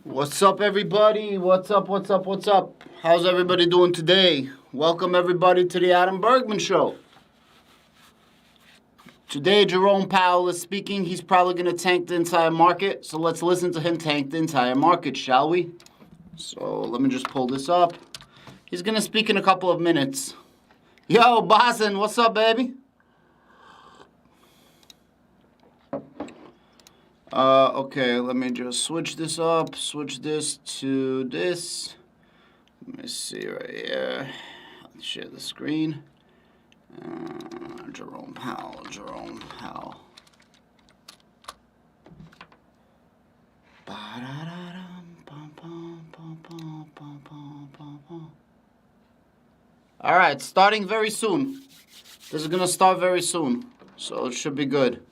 What's up, everybody? What's up? How's everybody doing today? Welcome, everybody, to the Adam Bergman Show. Today, Jerome Powell is speaking. He's probably going to tank the entire market. So let's listen to him tank the entire market, shall we? So let me just pull this up. He's going to speak in a couple of minutes. Yo, Boston, what's up, baby? Okay, let me just switch this up. Switch this to this. Let me see right here. Let's share the screen. Jerome Powell. All right, starting very soon. This is gonna start very soon, so it should be good.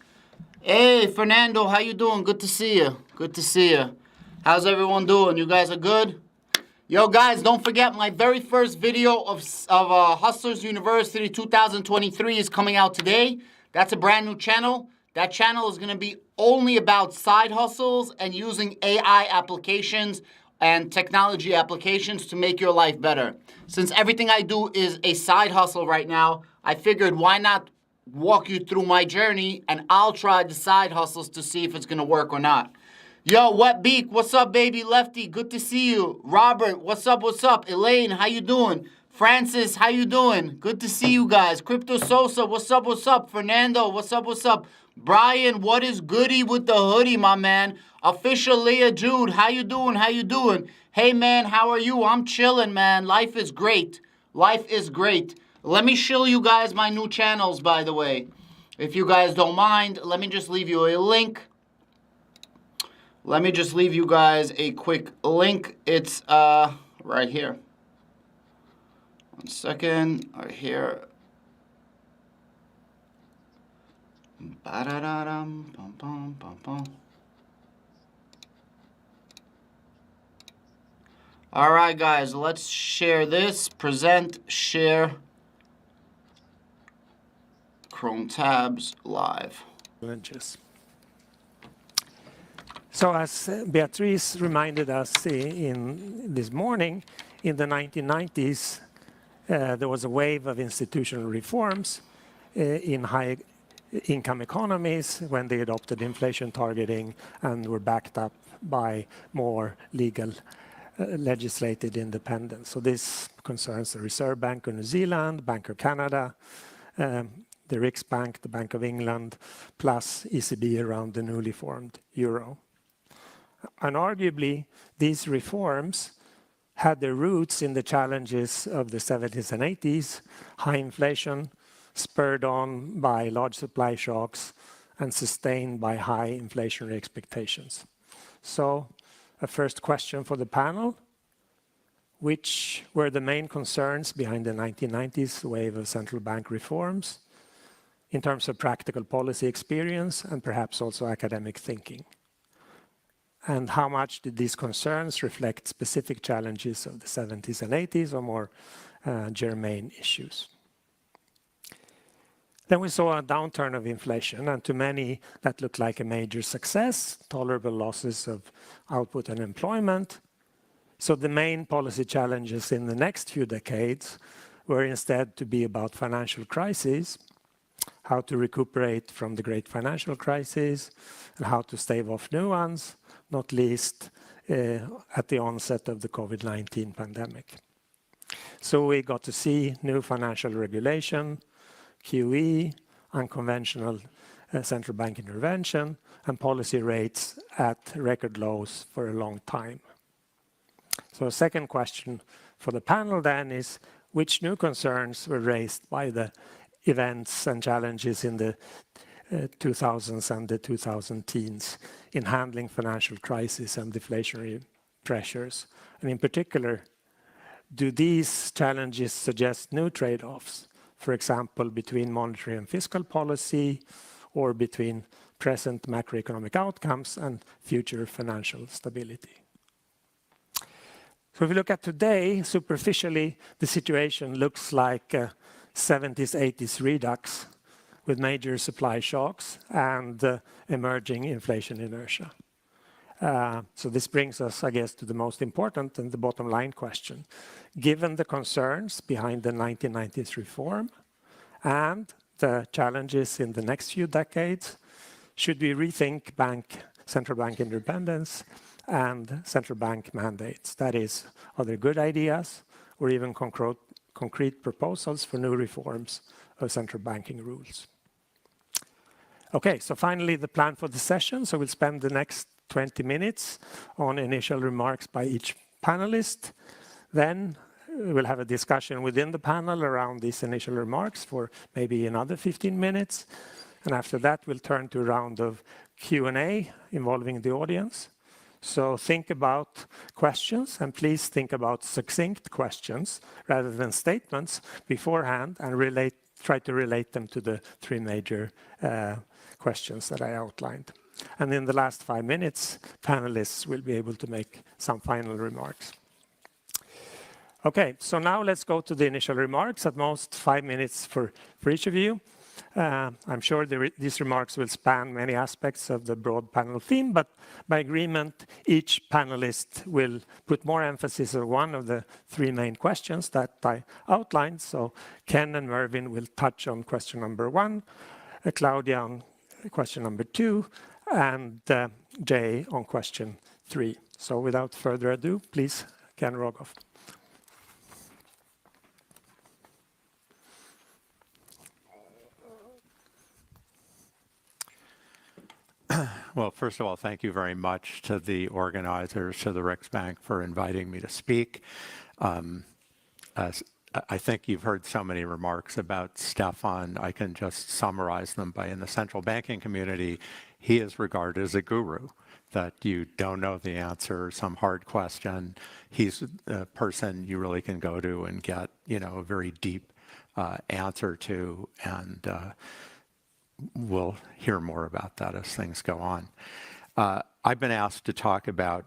Hey, Fernando, how you doing? Good to see you. Good to see you. How's everyone doing? You guys are good? Yo, guys, don't forget my very first video of Hustlers University 2023 is coming out today. That's a brand new channel. That channel is going to be only about side hustles and using AI applications and technology applications to make your life better. Since everything I do is a side hustle right now, I figured why not walk you through my journey and I'll try the side hustles to see if it's going to work or not. Yo, Wet Beak, what's up, baby? Lefty, good to see you. Robert, what's up? Elaine, how you doing? Francis, how you doing? Good to see you guys. Crypto Sosa, what's up? Fernando, what's up? Brian, what is goody with the hoodie, my man? Official Leah Jude, how you doing? Hey, man, how are you? I'm chilling, man. Life is great. Let me show you guys my new channels, by the way. If you guys don't mind, let me just leave you a link. Let me just leave you guys a quick link. It's right here. 1 second. Right here. Ba-da-da-dum, bum, bum, bum, bum. All right, guys, let's share this. Present, share. Chrome tabs live. So as Beatrice reminded us in this morning, in the 1990s, there was a wave of institutional reforms in high-income economies when they adopted inflation targeting and were backed up by more legal legislated independence. So this concerns the Reserve Bank of New Zealand, Bank of Canada, the Riksbank, the Bank of England, plus ECB around the newly formed euro. And arguably, these reforms had their roots in the challenges of the 70s and 80s, high inflation spurred on by large supply shocks and sustained by high inflationary expectations. So, a first question for the panel. Which were the main concerns behind the 1990s wave of central bank reforms in terms of practical policy experience and perhaps also academic thinking? And how much did these concerns reflect specific challenges of the 70s and 80s or more germane issues? Then we saw a downturn of inflation, and to many that looked like a major success, tolerable losses of output and employment. So the main policy challenges in the next few decades were instead to be about financial crises, how to recuperate from the great financial crisis, and how to stave off new ones, not least at the onset of the COVID-19 pandemic. So we got to see new financial regulation, QE, unconventional central bank intervention, and policy rates at record lows for a long time. So a second question for the panel then is, which new concerns were raised by the events and challenges in the 2000s and the 2010s in handling financial crisis and deflationary pressures? And in particular, do these challenges suggest new trade-offs, for example, between monetary and fiscal policy or between present macroeconomic outcomes and future financial stability? So if we look at today, superficially, the situation looks like a 70s, 80s redux with major supply shocks and emerging inflation inertia. So this brings us, I guess, to the most important and the bottom line question. Given the concerns behind the 1990s reform and the challenges in the next few decades, should we rethink central bank independence and central bank mandates? That is, are there good ideas or even concrete proposals for new reforms of central banking rules? Okay, so finally the plan for the session. So we'll spend the next 20 minutes on initial remarks by each panelist. Then we'll have a discussion within the panel around these initial remarks for maybe another 15 minutes. And after that, we'll turn to a round of Q&A involving the audience. So think about questions, and please think about succinct questions rather than statements beforehand, and try to relate them to the three major questions that I outlined. And in the last 5 minutes, panelists will be able to make some final remarks. Okay, so now let's go to the initial remarks, at most 5 minutes for each of you. I'm sure these remarks will span many aspects of the broad panel theme, but by agreement, each panelist will put more emphasis on one of the three main questions that I outlined. So Ken and Mervyn will touch on question number 1, Claudia on question number 2, and Jay on question 3. So without further ado, please, Ken Rogoff. Well, first of all, thank you very much to the organizers, to the Riksbank, for inviting me to speak. I think you've heard so many remarks about Stefan. I can just summarize them by, in the central banking community, he is regarded as a guru, that you don't know the answer, some hard question. He's a person you really can go to and get, a very deep answer to, and we'll hear more about that as things go on. I've been asked to talk about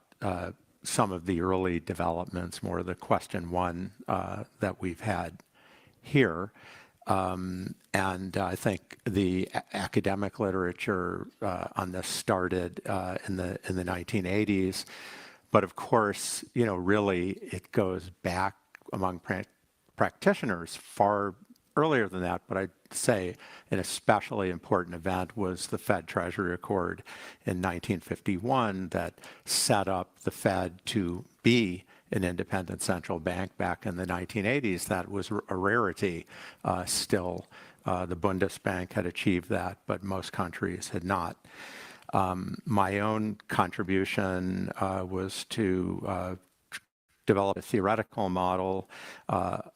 some of the early developments, more the question 1 that we've had here. And I think the academic literature on this started in the 1980s. But of course, really it goes back among practitioners far earlier than that, but I'd say an especially important event was the Fed Treasury Accord in 1951 that set up the Fed to be an independent central bank back in the 1980s. That was a rarity still. The Bundesbank had achieved that, but most countries had not. My own contribution was to develop a theoretical model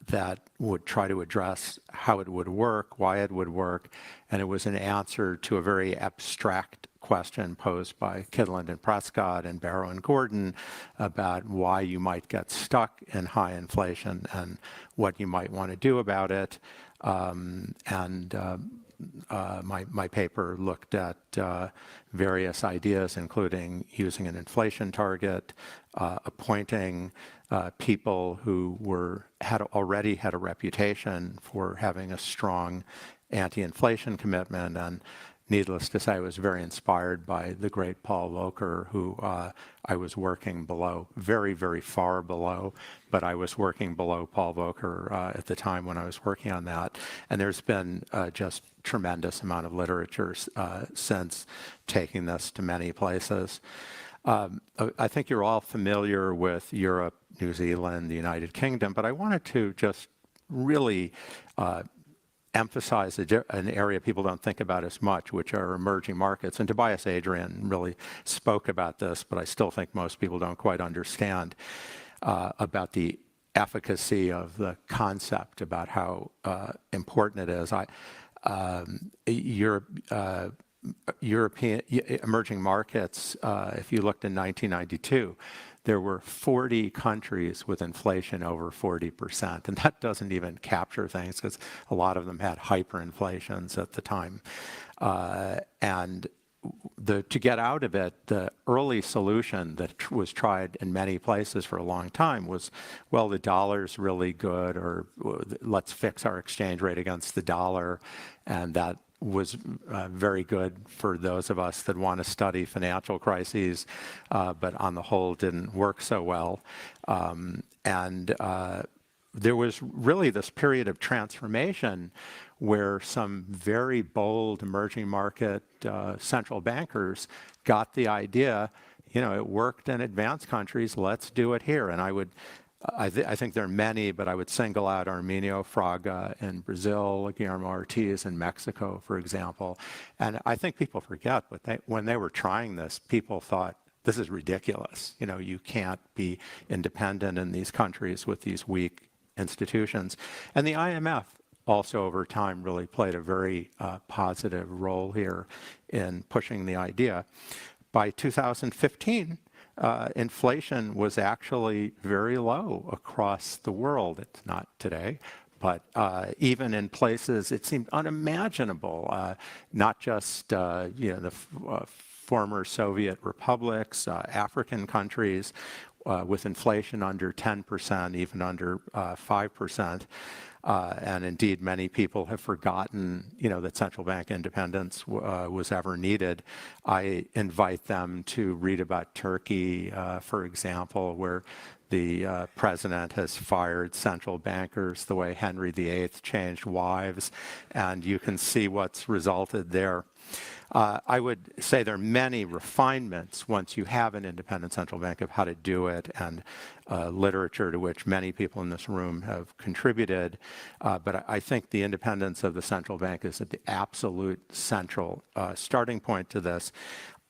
that would try to address how it would work, why it would work, and it was an answer to a very abstract question posed by Kydland and Prescott and Barrow and Gordon about why you might get stuck in high inflation and what you might want to do about it. My paper looked at various ideas, including using an inflation target, appointing people who already had a reputation for having a strong anti-inflation commitment. And needless to say, I was very inspired by the great Paul Volcker, who I was working below, very, very far below, but I was working below Paul Volcker at the time when I was working on that. And there's been just tremendous amount of literature since, taking this to many places. I think you're all familiar with Europe, New Zealand, the United Kingdom, but I wanted to just really emphasize an area people don't think about as much, which are emerging markets. And Tobias Adrian really spoke about this, but I still think most people don't quite understand about the efficacy of the concept, about how important it is. European emerging markets, if you looked in 1992, there were 40 countries with inflation over 40%. And that doesn't even capture things, because a lot of them had hyperinflations at the time. And to get out of it, the early solution that was tried in many places for a long time was, well, the dollar's really good, or let's fix our exchange rate against the dollar, and that was very good for those of us that want to study financial crises, but on the whole didn't work so well. There was really this period of transformation where some very bold emerging market central bankers got the idea, it worked in advanced countries, let's do it here. And I think there are many, but I would single out Arminio Fraga in Brazil, Guillermo Ortiz in Mexico, for example. And I think people forget, but when they were trying this, people thought, this is ridiculous. You can't be independent in these countries with these weak institutions. And the IMF also over time really played a very positive role here in pushing the idea. By 2015, inflation was actually very low across the world. It's not today, but even in places it seemed unimaginable, not just the former Soviet republics, African countries, with inflation under 10%, even under 5%. And indeed, many people have forgotten, that central bank independence was ever needed. I invite them to read about Turkey, for example, where the president has fired central bankers the way Henry VIII changed wives, and you can see what's resulted there. I would say there are many refinements once you have an independent central bank of how to do it, and literature to which many people in this room have contributed. But I think the independence of the central bank is at the absolute central starting point to this.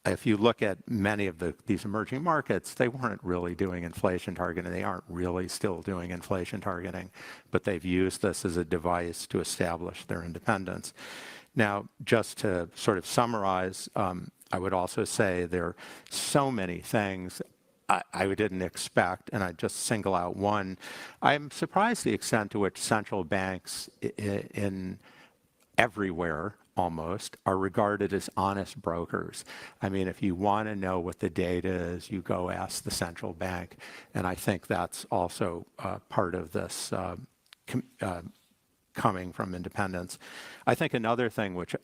If you look at many of these emerging markets, they weren't really doing inflation targeting. They aren't really still doing inflation targeting, but they've used this as a device to establish their independence. Now, just to sort of summarize, I would also say there are so many things I didn't expect, and I'd just single out one. I'm surprised the extent to which central banks in everywhere almost are regarded as honest brokers. I mean, if you want to know what the data is, you go ask the central bank, and I think that's also part of this coming from independence. I think another thing which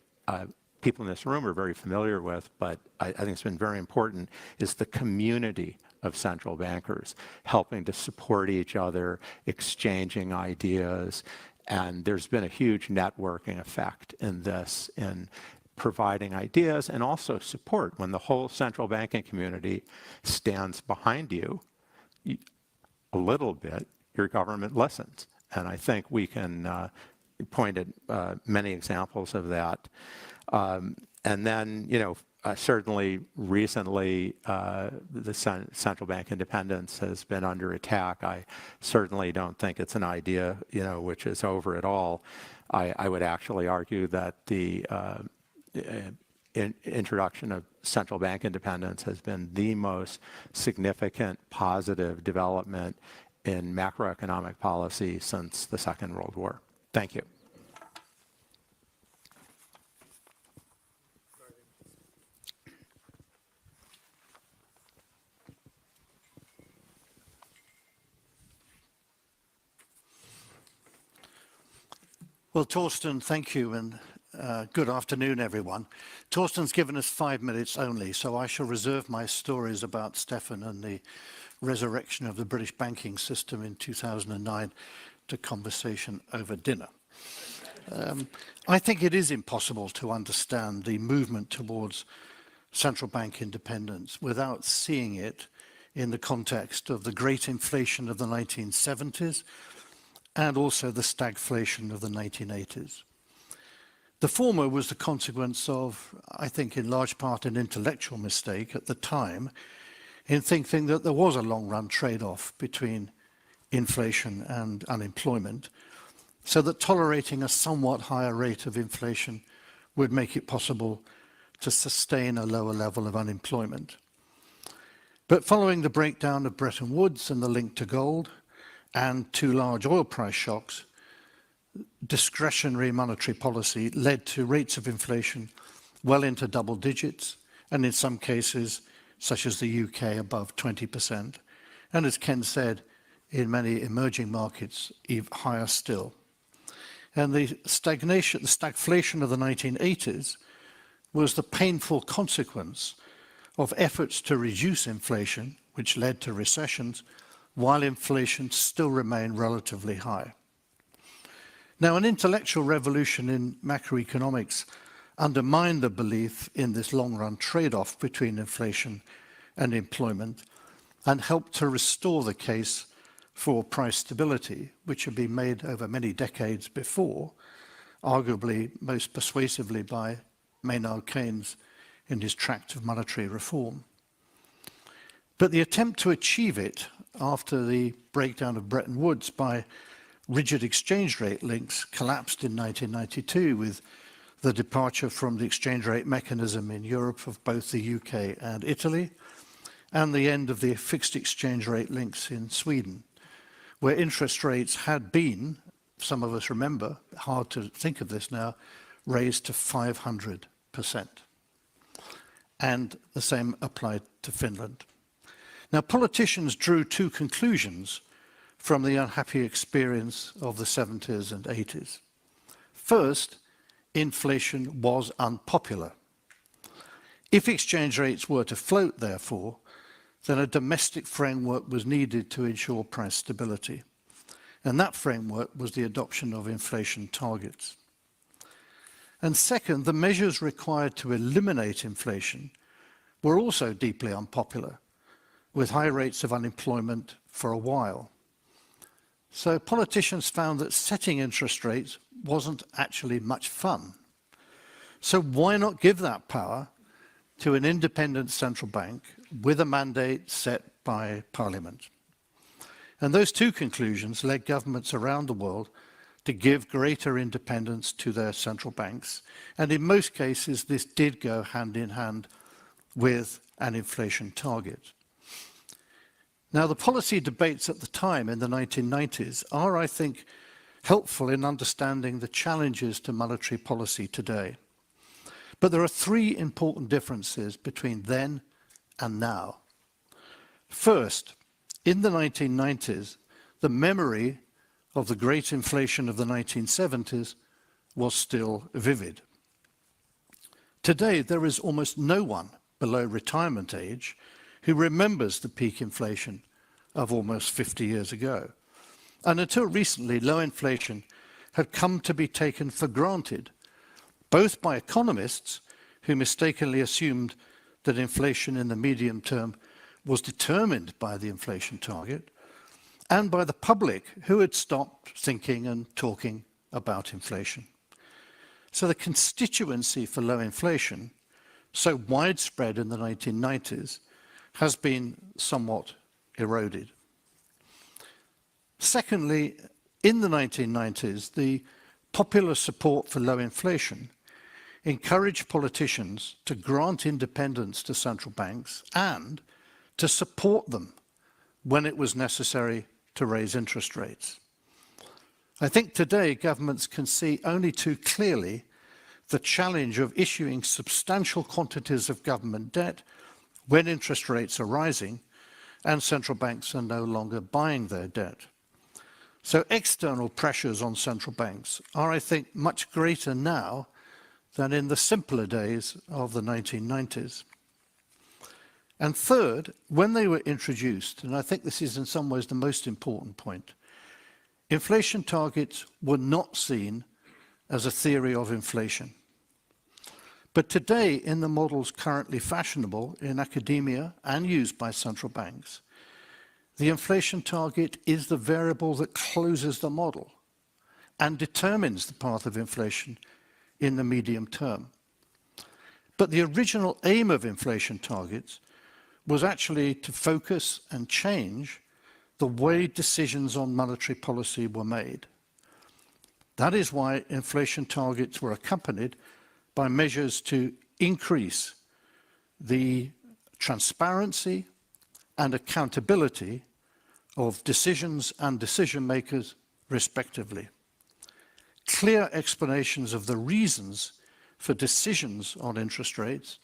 people in this room are very familiar with, but I think it's been very important, is the community of central bankers helping to support each other, exchanging ideas. And there's been a huge networking effect in this, in providing ideas and also support. When the whole central banking community stands behind you, a little bit, your government listens. And I think we can point at many examples of that. And then, certainly recently, the central bank independence has been under attack. I certainly don't think it's an idea, which is over at all. I would actually argue that the introduction of central bank independence has been the most significant positive development in macroeconomic policy since the Second World War. Thank you. Well, Torsten, thank you, and good afternoon, everyone. Torsten's given us 5 minutes only, so I shall reserve my stories about Stefan and the resurrection of the British banking system in 2009 to conversation over dinner. I think it is impossible to understand the movement towards central bank independence without seeing it in the context of the great inflation of the 1970s and also the stagflation of the 1980s. The former was the consequence of, I think, in large part an intellectual mistake at the time in thinking that there was a long-run trade-off between inflation and unemployment, so that tolerating a somewhat higher rate of inflation would make it possible to sustain a lower level of unemployment. But following the breakdown of Bretton Woods and the link to gold, and 2 large oil price shocks, discretionary monetary policy led to rates of inflation well into double digits, and in some cases, such as the UK, above 20%. And as Ken said, in many emerging markets, even higher still. And the stagflation of the 1980s was the painful consequence of efforts to reduce inflation, which led to recessions, while inflation still remained relatively high. Now, an intellectual revolution in macroeconomics undermined the belief in this long-run trade-off between inflation and employment and helped to restore the case for price stability, which had been made over many decades before, arguably most persuasively by Maynard Keynes in his Tract of Monetary Reform. But the attempt to achieve it after the breakdown of Bretton Woods by rigid exchange rate links collapsed in 1992 with the departure from the exchange rate mechanism in Europe of both the UK and Italy, and the end of the fixed exchange rate links in Sweden, where interest rates had been, some of us remember, hard to think of this now, raised to 500%. And the same applied to Finland. Now, politicians drew two conclusions from the unhappy experience of the 70s and 80s. First, inflation was unpopular. If exchange rates were to float, therefore, then a domestic framework was needed to ensure price stability. And that framework was the adoption of inflation targets. And second, the measures required to eliminate inflation were also deeply unpopular, with high rates of unemployment for a while. So politicians found that setting interest rates wasn't actually much fun. So why not give that power to an independent central bank with a mandate set by Parliament? And those two conclusions led governments around the world to give greater independence to their central banks. And in most cases, this did go hand in hand with an inflation target. Now, the policy debates at the time in the 1990s are, I think, helpful in understanding the challenges to monetary policy today. But there are three important differences between then and now. First, in the 1990s, the memory of the great inflation of the 1970s was still vivid. Today, there is almost no one below retirement age who remembers the peak inflation of almost 50 years ago. And until recently, low inflation had come to be taken for granted, both by economists who mistakenly assumed that inflation in the medium term was determined by the inflation target, and by the public who had stopped thinking and talking about inflation. So the constituency for low inflation, so widespread in the 1990s, has been somewhat eroded. Secondly, in the 1990s, the popular support for low inflation encouraged politicians to grant independence to central banks and to support them when it was necessary to raise interest rates. I think today governments can see only too clearly the challenge of issuing substantial quantities of government debt when interest rates are rising and central banks are no longer buying their debt. So external pressures on central banks are, I think, much greater now than in the simpler days of the 1990s. And third, when they were introduced, and I think this is in some ways the most important point, inflation targets were not seen as a theory of inflation. But today, in the models currently fashionable in academia and used by central banks, the inflation target is the variable that closes the model and determines the path of inflation in the medium term. But the original aim of inflation targets was actually to focus and change the way decisions on monetary policy were made. That is why inflation targets were accompanied by measures to increase the transparency and accountability of decisions and decision makers, respectively. Clear explanations of the reasons for decisions on interest rates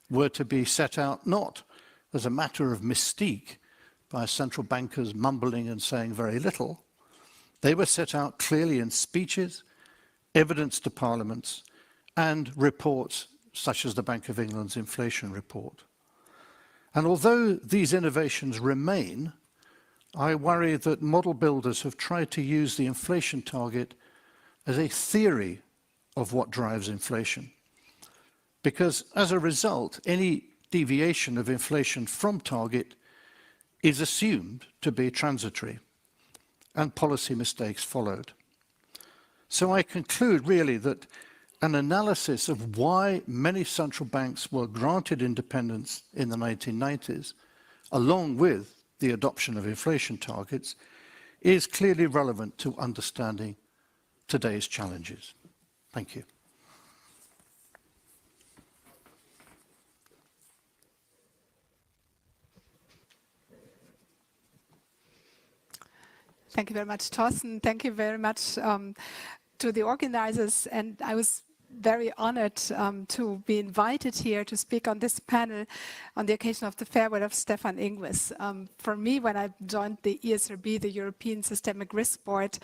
were to be set out not as a matter of mystique by central bankers mumbling and saying very little. They were set out clearly in speeches evidence to parliaments, and reports such as the Bank of England's inflation report. And although these innovations remain, I worry that model builders have tried to use the inflation target as a theory of what drives inflation. Because as a result, any deviation of inflation from target is assumed to be transitory, and policy mistakes followed. So I conclude really that an analysis of why many central banks were granted independence in the 1990s, along with the adoption of inflation targets, is clearly relevant to understanding today's challenges. Thank you. Thank you very much, Thorsten. Thank you very much to the organizers. And I was very honored to be invited here to speak on this panel on the occasion of the farewell of Stefan Ingves. For me, when I joined the ESRB, the European Systemic Risk Board,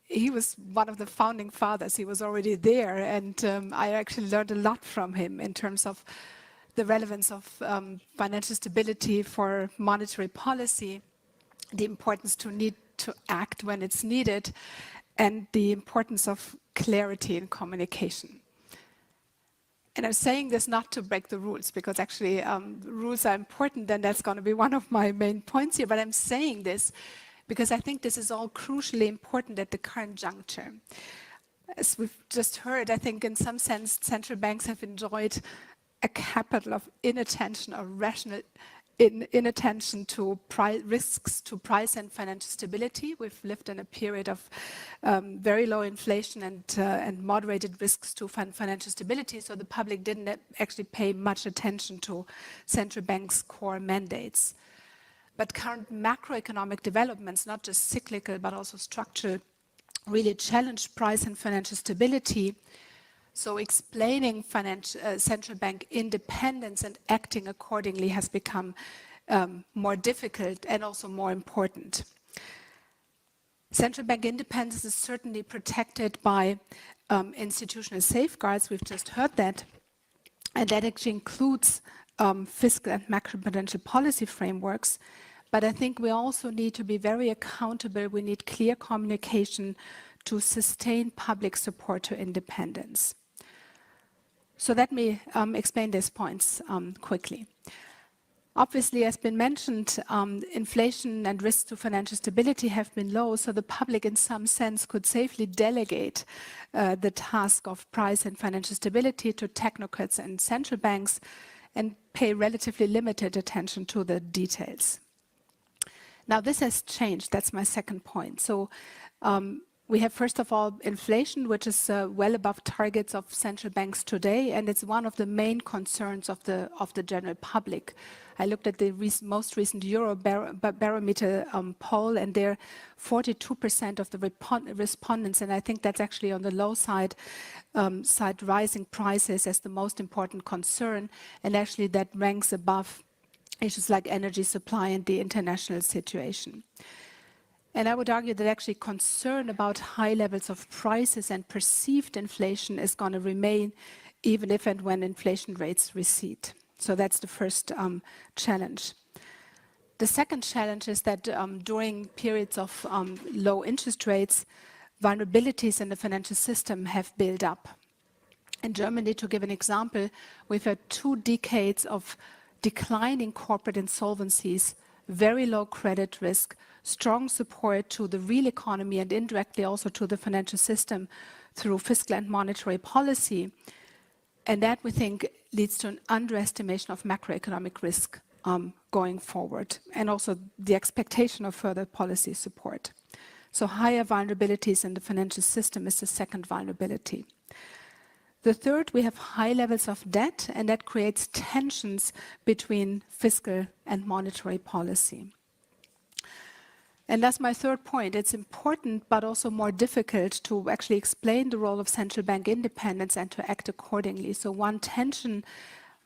he was one of the founding fathers. He was already there, and I actually learned a lot from him in terms of the relevance of financial stability for monetary policy, the importance to need to act when it's needed, and the importance of clarity in communication. And I'm saying this not to break the rules, because actually rules are important, and that's going to be one of my main points here. But I'm saying this because I think this is all crucially important at the current juncture. As we've just heard, I think in some sense central banks have enjoyed a capital of inattention or rational inattention to risks to price and financial stability. We've lived in a period of very low inflation and moderated risks to financial stability, so the public didn't actually pay much attention to central banks' core mandates. But current macroeconomic developments, not just cyclical but also structural, really challenge price and financial stability. So explaining central bank independence and acting accordingly has become more difficult and also more important. Central bank independence is certainly protected by institutional safeguards. We've just heard that. And that actually includes fiscal and macroprudential policy frameworks. But I think we also need to be very accountable. We need clear communication to sustain public support to independence. So let me explain these points quickly. Obviously, as been mentioned, inflation and risks to financial stability have been low, so the public in some sense could safely delegate the task of price and financial stability to technocrats and central banks and pay relatively limited attention to the details. Now, this has changed. That's my second point. So we have, first of all, inflation, which is well above targets of central banks today, and it's one of the main concerns of the general public. I looked at the most recent Eurobarometer poll, and there 42% of the respondents, and I think that's actually on the low side, cite rising prices as the most important concern, and actually that ranks above issues like energy supply and the international situation. And I would argue that actually concern about high levels of prices and perceived inflation is going to remain even if and when inflation rates recede. So that's the first challenge. The second challenge is that during periods of low interest rates, vulnerabilities in the financial system have built up. In Germany, to give an example, we've had 2 decades of declining corporate insolvencies, very low credit risk, strong support to the real economy and indirectly also to the financial system through fiscal and monetary policy. And that, we think, leads to an underestimation of macroeconomic risk going forward, and also the expectation of further policy support. So higher vulnerabilities in the financial system is the second vulnerability. The third, we have high levels of debt, and that creates tensions between fiscal and monetary policy. And that's my third point. It's important, but also more difficult to actually explain the role of central bank independence and to act accordingly. So one tension,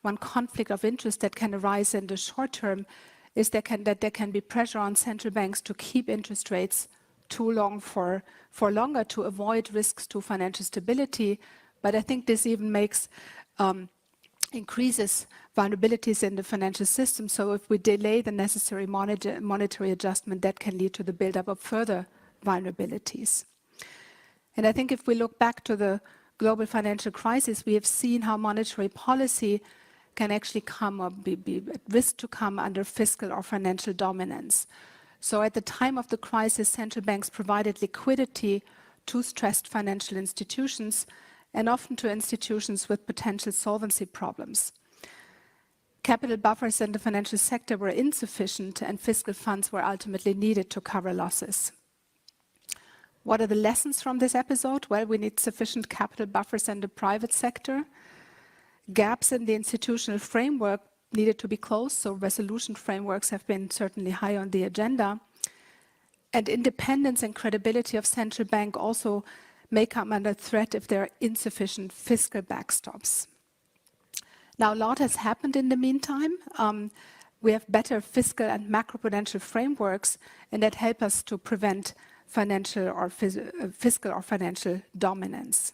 one conflict of interest that can arise in the short term is that there can be pressure on central banks to keep interest rates too long for longer to avoid risks to financial stability. But I think this even increases vulnerabilities in the financial system. So if we delay the necessary monetary adjustment, that can lead to the buildup of further vulnerabilities. And I think if we look back to the global financial crisis, we have seen how monetary policy can actually come or be at risk to come under fiscal or financial dominance. So at the time of the crisis, central banks provided liquidity to stressed financial institutions and often to institutions with potential solvency problems. Capital buffers in the financial sector were insufficient and fiscal funds were ultimately needed to cover losses. What are the lessons from this episode? Well, we need sufficient capital buffers in the private sector. Gaps in the institutional framework needed to be closed, so resolution frameworks have been certainly high on the agenda. And independence and credibility of central bank also may come under threat if there are insufficient fiscal backstops. Now, a lot has happened in the meantime. We have better fiscal and macroprudential frameworks, and that help us to prevent financial or fiscal or financial dominance.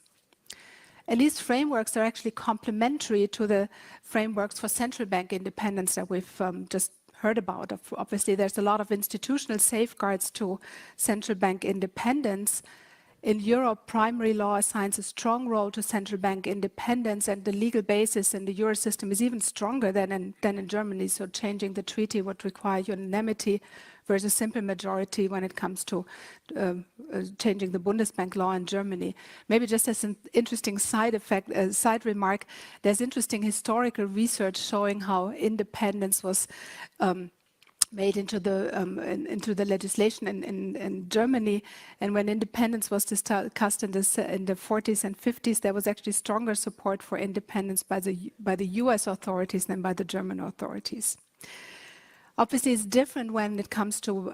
And these frameworks are actually complementary to the frameworks for central bank independence that we've just heard about. Obviously, there's a lot of institutional safeguards to central bank independence. In Europe, primary law assigns a strong role to central bank independence, and the legal basis in the euro system is even stronger than in Germany. So changing the treaty would require unanimity versus simple majority when it comes to changing the Bundesbank law in Germany. Maybe just as an interesting side remark, there's interesting historical research showing how independence was made into the legislation in Germany, and when independence was discussed in the 40s and 50s, there was actually stronger support for independence by the U.S. authorities than by the German authorities. Obviously, it's different when it comes to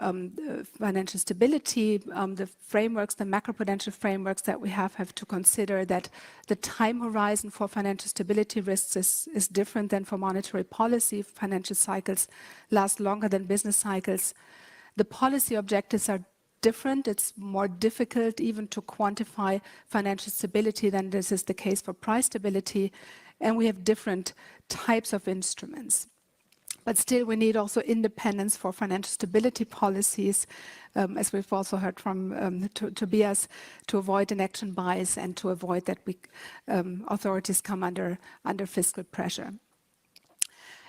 financial stability. The frameworks, the macroprudential frameworks that we have to consider that the time horizon for financial stability risks is different than for monetary policy. Financial cycles last longer than business cycles. The policy objectives are different. It's more difficult even to quantify financial stability than this is the case for price stability. And we have different types of instruments. But still, we need also independence for financial stability policies, as we've also heard from Tobias, to avoid inaction bias and to avoid that authorities come under fiscal pressure.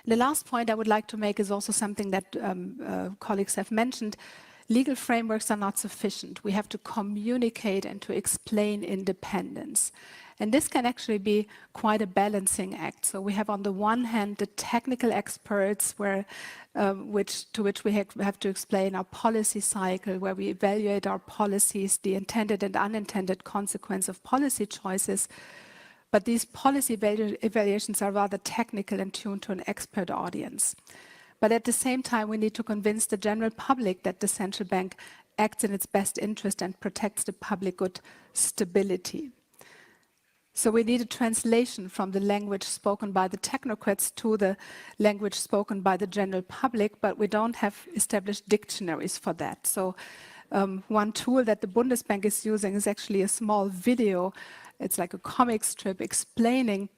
The last point I would like to make is also something that colleagues have mentioned. Legal frameworks are not sufficient. We have to communicate and to explain independence. And this can actually be quite a balancing act. So we have on the one hand the technical experts to which we have to explain our policy cycle, where we evaluate our policies, the intended and unintended consequence of policy choices. But these policy evaluations are rather technical and tuned to an expert audience. But at the same time, we need to convince the general public that the central bank acts in its best interest and protects the public good stability. So we need a translation from the language spoken by the technocrats to the language spoken by the general public, but we don't have established dictionaries for that. So one tool that the Bundesbank is using is actually a small video. It's like a comic strip explaining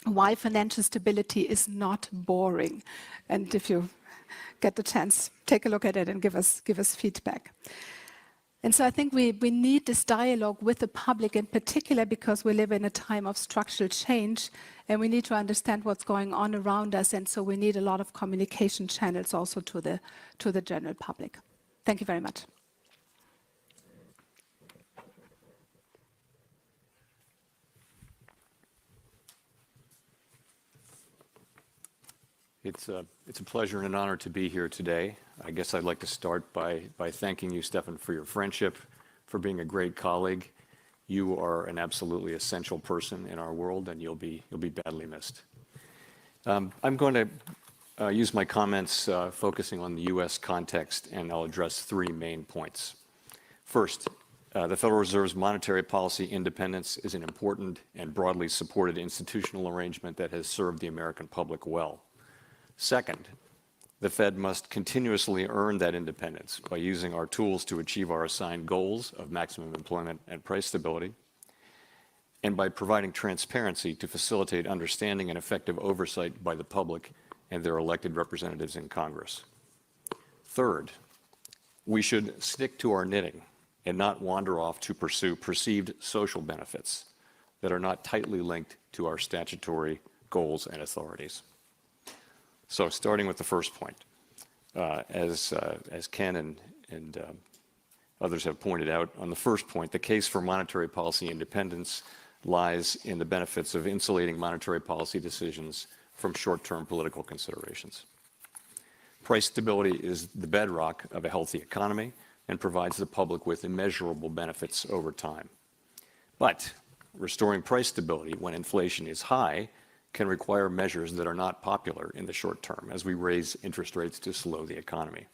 why financial stability is not boring. And if you get the chance, take a look at it and give us feedback. And so I think we need this dialogue with the public in particular because we live in a time of structural change and we need to understand what's going on around us. And so we need a lot of communication channels also to the general public. Thank you very much. It's a pleasure and an honor to be here today. I guess I'd like to start by thanking you, Stefan, for your friendship, for being a great colleague. You are an absolutely essential person in our world, and you'll be badly missed. I'm going to use my comments focusing on the U.S. context, and I'll address three main points. First, the Federal Reserve's monetary policy independence is an important and broadly supported institutional arrangement that has served the American public well. Second, The Fed must continuously earn that independence by using our tools to achieve our assigned goals of maximum employment and price stability, and by providing transparency to facilitate understanding and effective oversight by the public and their elected representatives in Congress. Third, we should stick to our knitting and not wander off to pursue perceived social benefits that are not tightly linked to our statutory goals and authorities. So starting with the first point, as Ken and others have pointed out, on the first point, the case for monetary policy independence lies in the benefits of insulating monetary policy decisions from short-term political considerations. Price stability is the bedrock of a healthy economy and provides the public with immeasurable benefits over time. But restoring price stability when inflation is high can require measures that are not popular in the short term as we raise interest rates to slow the economy.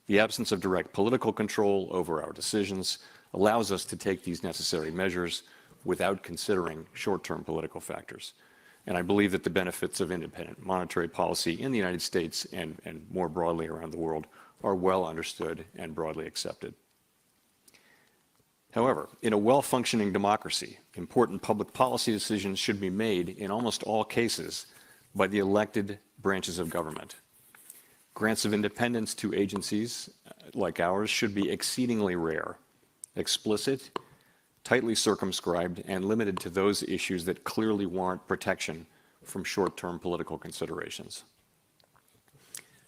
The absence of direct political control over our decisions allows us to take these necessary measures without considering short-term political factors. And I believe that the benefits of independent monetary policy in the United States and more broadly around the world are well understood and broadly accepted. However, in a well-functioning democracy, important public policy decisions should be made in almost all cases by the elected branches of government. Grants of independence to agencies like ours should be exceedingly rare, explicit, tightly circumscribed, and limited to those issues that clearly warrant protection from short-term political considerations.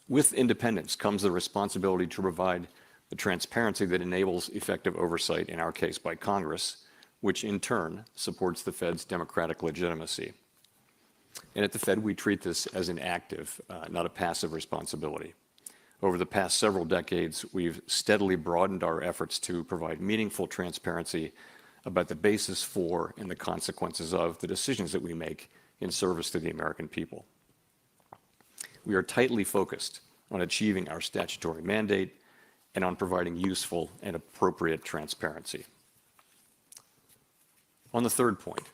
With independence comes the responsibility to provide the transparency that enables effective oversight, in our case by Congress, which in turn supports the Fed's democratic legitimacy. And at the Fed, we treat this as an active, not a passive responsibility. Over the past several decades, we've steadily broadened our efforts to provide meaningful transparency about the basis for and the consequences of the decisions that we make in service to the American people. We are tightly focused on achieving our statutory mandate and on providing useful and appropriate transparency. On the third point,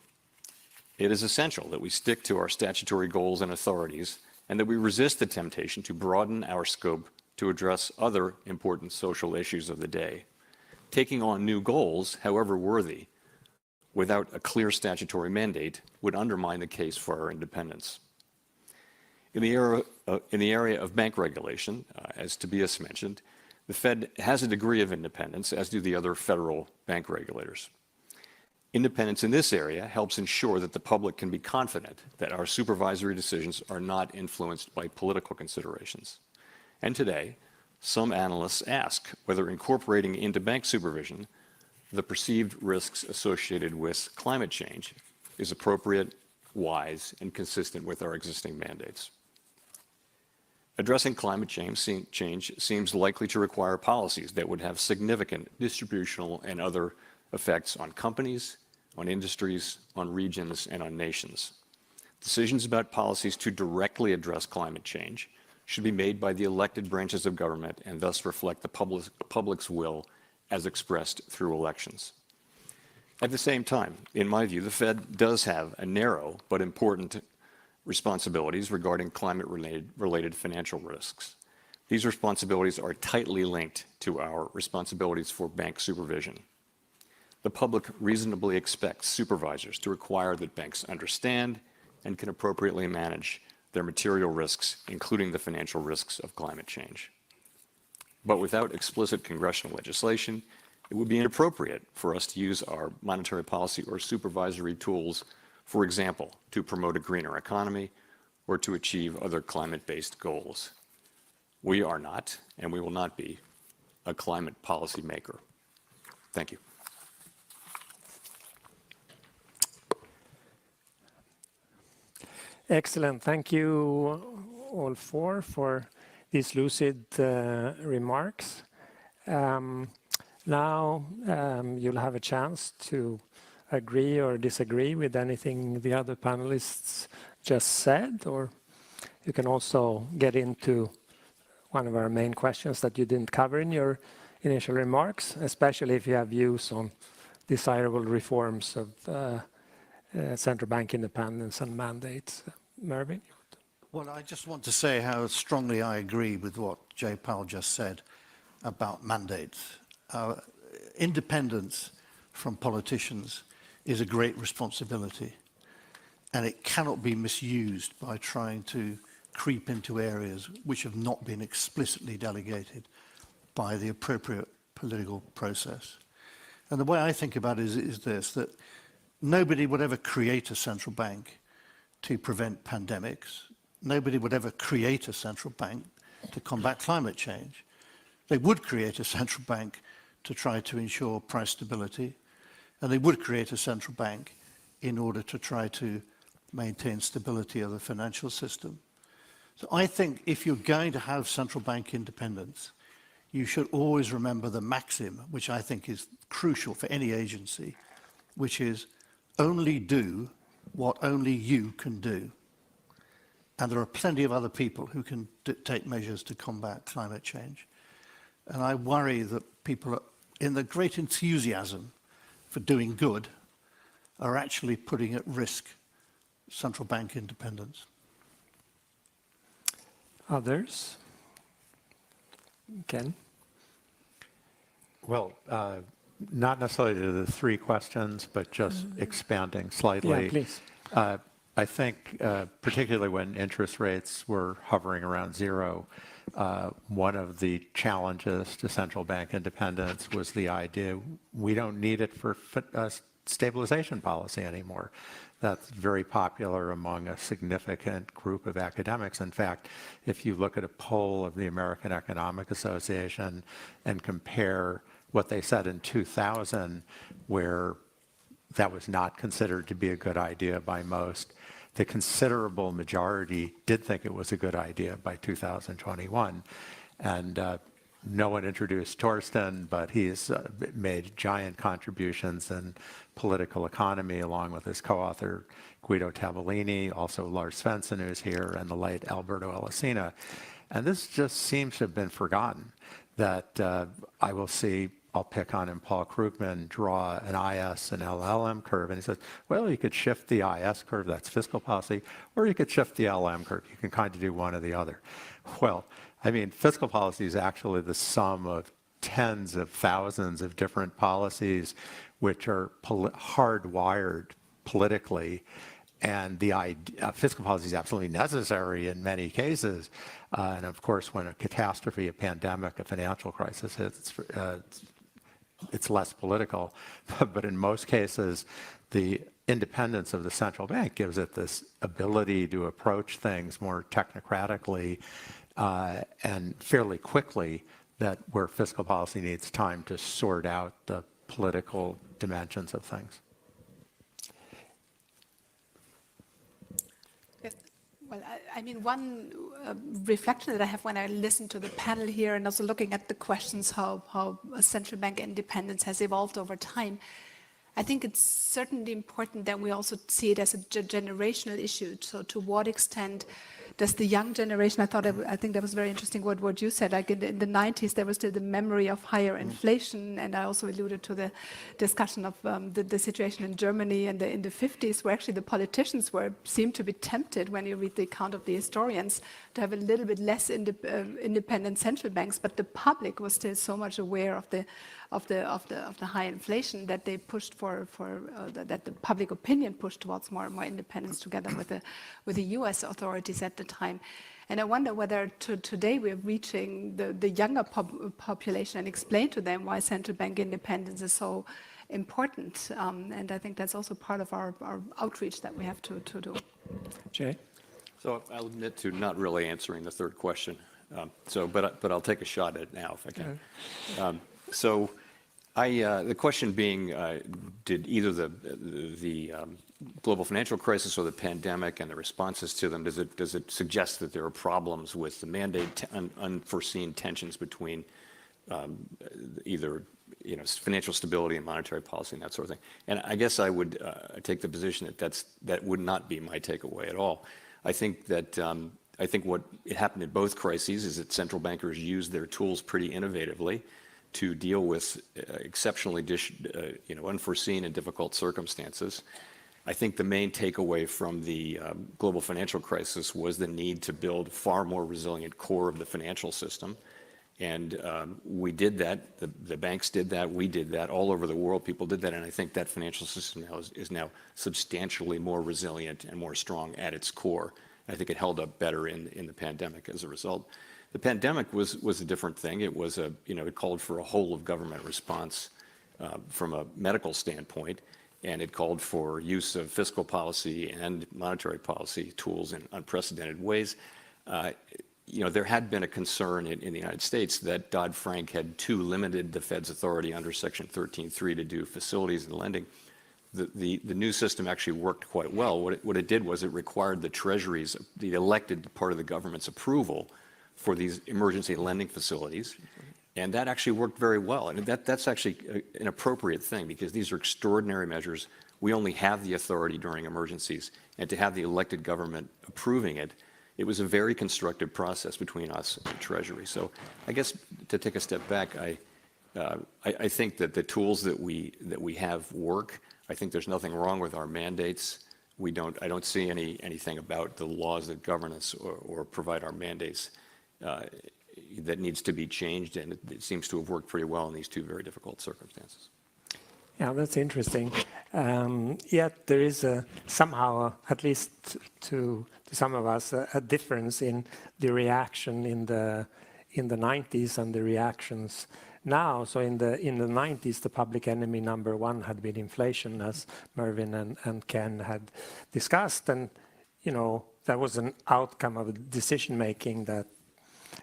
it is essential that we stick to our statutory goals and authorities and that we resist the temptation to broaden our scope to address other important social issues of the day. Taking on new goals, however worthy, without a clear statutory mandate would undermine the case for our independence. In the area of bank regulation, as Tobias mentioned, the Fed has a degree of independence, as do the other federal bank regulators. Independence in this area helps ensure that the public can be confident that our supervisory decisions are not influenced by political considerations. And today, some analysts ask whether incorporating into bank supervision the perceived risks associated with climate change is appropriate, wise, and consistent with our existing mandates. Addressing climate change seems likely to require policies that would have significant distributional and other effects on companies, on industries, on regions, and on nations. Decisions about policies to directly address climate change should be made by the elected branches of government and thus reflect the public's will as expressed through elections. At the same time, in my view, the Fed does have a narrow but important responsibilities regarding climate-related financial risks. These responsibilities are tightly linked to our responsibilities for bank supervision. The public reasonably expects supervisors to require that banks understand and can appropriately manage their material risks, including the financial risks of climate change. But without explicit congressional legislation, it would be inappropriate for us to use our monetary policy or supervisory tools, for example, to promote a greener economy or to achieve other climate-based goals. We are not, and we will not be, a climate policy maker. Thank you. Excellent. Thank you all four for these lucid remarks. Now you'll have a chance to agree or disagree with anything the other panelists just said, or you can also get into one of our main questions that you didn't cover in your initial remarks, especially if you have views on desirable reforms of central bank independence and mandates. Mervyn? Well, I just want to say how strongly I agree with what Jay Powell just said about mandates. Independence from politicians is a great responsibility, and it cannot be misused by trying to creep into areas which have not been explicitly delegated by the appropriate political process. And the way I think about it is this, that nobody would ever create a central bank to prevent pandemics. Nobody would ever create a central bank to combat climate change. They would create a central bank to try to ensure price stability, and they would create a central bank in order to try to maintain stability of the financial system. So I think if you're going to have central bank independence, you should always remember the maxim, which I think is crucial for any agency, which is only do what only you can do. And there are plenty of other people who can take measures to combat climate change. And I worry that people are, in the great enthusiasm for doing good, are actually putting at risk central bank independence. Others? Ken? Well, not necessarily to the three questions, but just expanding slightly. Yeah, please. I think, particularly when interest rates were hovering around zero, one of the challenges to central bank independence was the idea we don't need it for stabilization policy anymore. That's very popular among a significant group of academics. In fact, if you look at a poll of the American Economic Association and compare what they said in 2000, where that was not considered to be a good idea by most, the considerable majority did think it was a good idea by 2021. And no one introduced Torsten, but he's made giant contributions in political economy, along with his co-author Guido Tabellini, also Lars Svensson, who's here, and the late Alberto Elacina. And this just seems to have been forgotten, that I will see, I'll pick on him, Paul Krugman, draw an IS and LLM curve, and he says, well, you could shift the IS curve, that's fiscal policy, or you could shift the LM curve. You can kind of do one or the other. Well, I mean, fiscal policy is actually the sum of tens of thousands of different policies which are hardwired politically, and the fiscal policy is absolutely necessary in many cases. And of course, when a catastrophe, a pandemic, a financial crisis hits, it's less political. But in most cases, the independence of the central bank gives it this ability to approach things more technocratically and fairly quickly, that where fiscal policy needs time to sort out the political dimensions of things. Yes. Well, I mean, one reflection that I have when I listen to the panel here and also looking at the questions, how central bank independence has evolved over time, I think it's certainly important that we also see it as a generational issue. So to what extent does the young generation, I think that was very interesting what you said, like in the 90s, there was still the memory of higher inflation, and I also alluded to the discussion of the situation in Germany in the 50s, where actually the politicians seemed to be tempted, when you read the account of the historians, to have a little bit less independent central banks, but the public was still so much aware of the high inflation that they pushed that the public opinion pushed towards more and more independence, together with the U.S. authorities at the time. And I wonder whether today we're reaching the younger population and explain to them why central bank independence is so important. And I think that's also part of our outreach that we have to do. Jay? So I'll admit to not really answering the third question. But I'll take a shot at it now if I can. So the question being, did either the global financial crisis or the pandemic and the responses to them, does it suggest that there are problems with the mandate, unforeseen tensions between either financial stability and monetary policy and that sort of thing? And I guess I would take the position that would not be my takeaway at all. I think what happened in both crises is that central bankers used their tools pretty innovatively to deal with exceptionally unforeseen and difficult circumstances. I think the main takeaway from the global financial crisis was the need to build far more resilient core of the financial system. And we did that. The banks did that. We did that. All over the world, people did that. And I think that financial system now is now substantially more resilient and more strong at its core. I think it held up better in the pandemic as a result. The pandemic was a different thing. It was it called for a whole of government response from a medical standpoint. And it called for use of fiscal policy and monetary policy tools in unprecedented ways. There had been a concern in the United States that Dodd-Frank had too limited the Fed's authority under Section 13.3 to do facilities and lending. The new system actually worked quite well. What it did was it required the Treasury's, the elected part of the government's approval for these emergency lending facilities. And that actually worked very well. And that's actually an appropriate thing because these are extraordinary measures. We only have the authority during emergencies. And to have the elected government approving it, it was a very constructive process between us and the Treasury. So I guess to take a step back, I think that the tools that we have work. I think there's nothing wrong with our mandates. I don't see anything about the laws that govern us or provide our mandates that needs to be changed, and it seems to have worked pretty well in these two very difficult circumstances. Yeah, that's interesting. Yet there is somehow, at least to some of us, a difference in the reaction in the 90s and the reactions now. So in the 90s, the public enemy number one had been inflation, as Mervyn and Ken had discussed, and that was an outcome of decision making that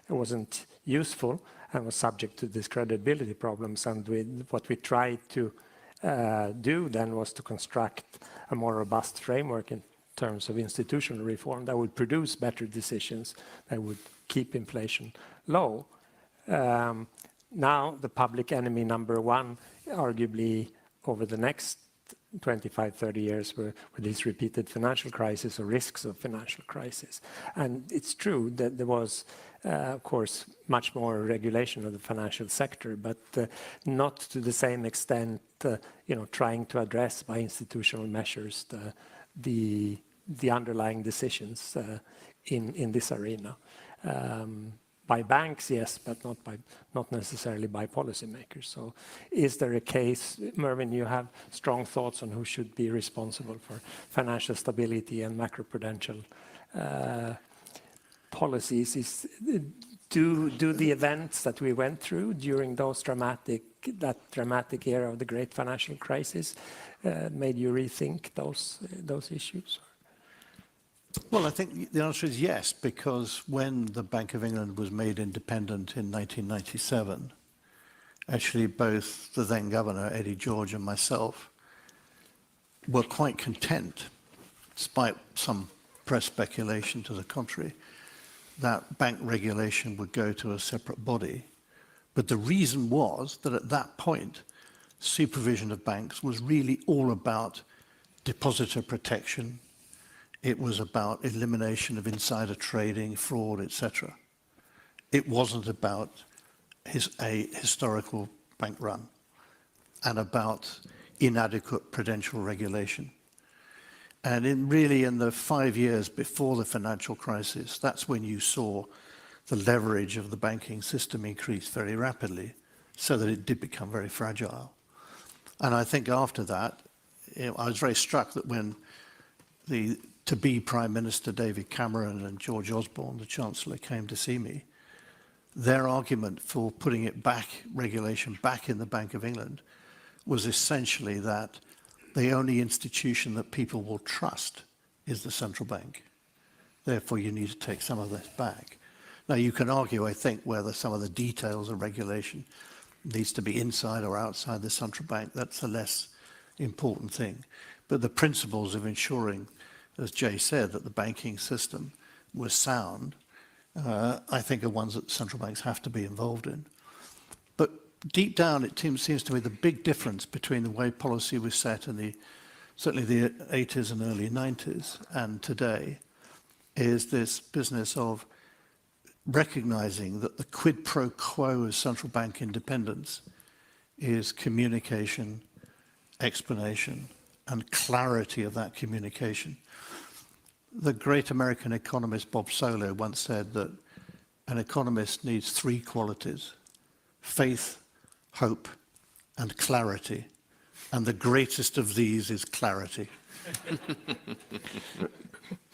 it wasn't useful and was subject to discreditability problems. And what we tried to do then was to construct a more robust framework in terms of institutional reform that would produce better decisions, that would keep inflation low. Now, the public enemy number one, arguably over the next 25, 30 years were these repeated financial crises or risks of financial crisis. And it's true that there was, of course, much more regulation of the financial sector, but not to the same extent, trying to address by institutional measures the underlying decisions in this arena. By banks, yes, but not necessarily by policymakers. So is there a case, Mervyn, you have strong thoughts on who should be responsible for financial stability and macroprudential policies? Do the events that we went through during that dramatic era of the great financial crisis made you rethink those issues? Well, I think the answer is yes, because when the Bank of England was made independent in 1997, actually both the then governor, Eddie George, and myself were quite content, despite some press speculation to the contrary, that bank regulation would go to a separate body. But the reason was that at that point, supervision of banks was really all about depositor protection. It was about elimination of insider trading, fraud, etc. It wasn't about a historical bank run and about inadequate prudential regulation. And in the 5 years before the financial crisis, that's when you saw the leverage of the banking system increase very rapidly, so that it did become very fragile. And I think after that, I was very struck that when the to-be Prime Minister David Cameron and George Osborne, the Chancellor, came to see me, their argument for putting regulation back in the Bank of England was essentially that the only institution that people will trust is the central bank. Therefore, you need to take some of this back. Now, you can argue, I think, whether some of the details of regulation needs to be inside or outside the central bank. That's a less important thing. But the principles of ensuring, as Jay said, that the banking system was sound, I think are ones that central banks have to be involved in. But deep down, it seems to me the big difference between the way policy was set in certainly the 80s and early 90s and today is this business of recognizing that the quid pro quo of central bank independence is communication, explanation, and clarity of that communication. The great American economist Bob Solow once said that an economist needs 3 qualities: faith, hope, and clarity. And the greatest of these is clarity.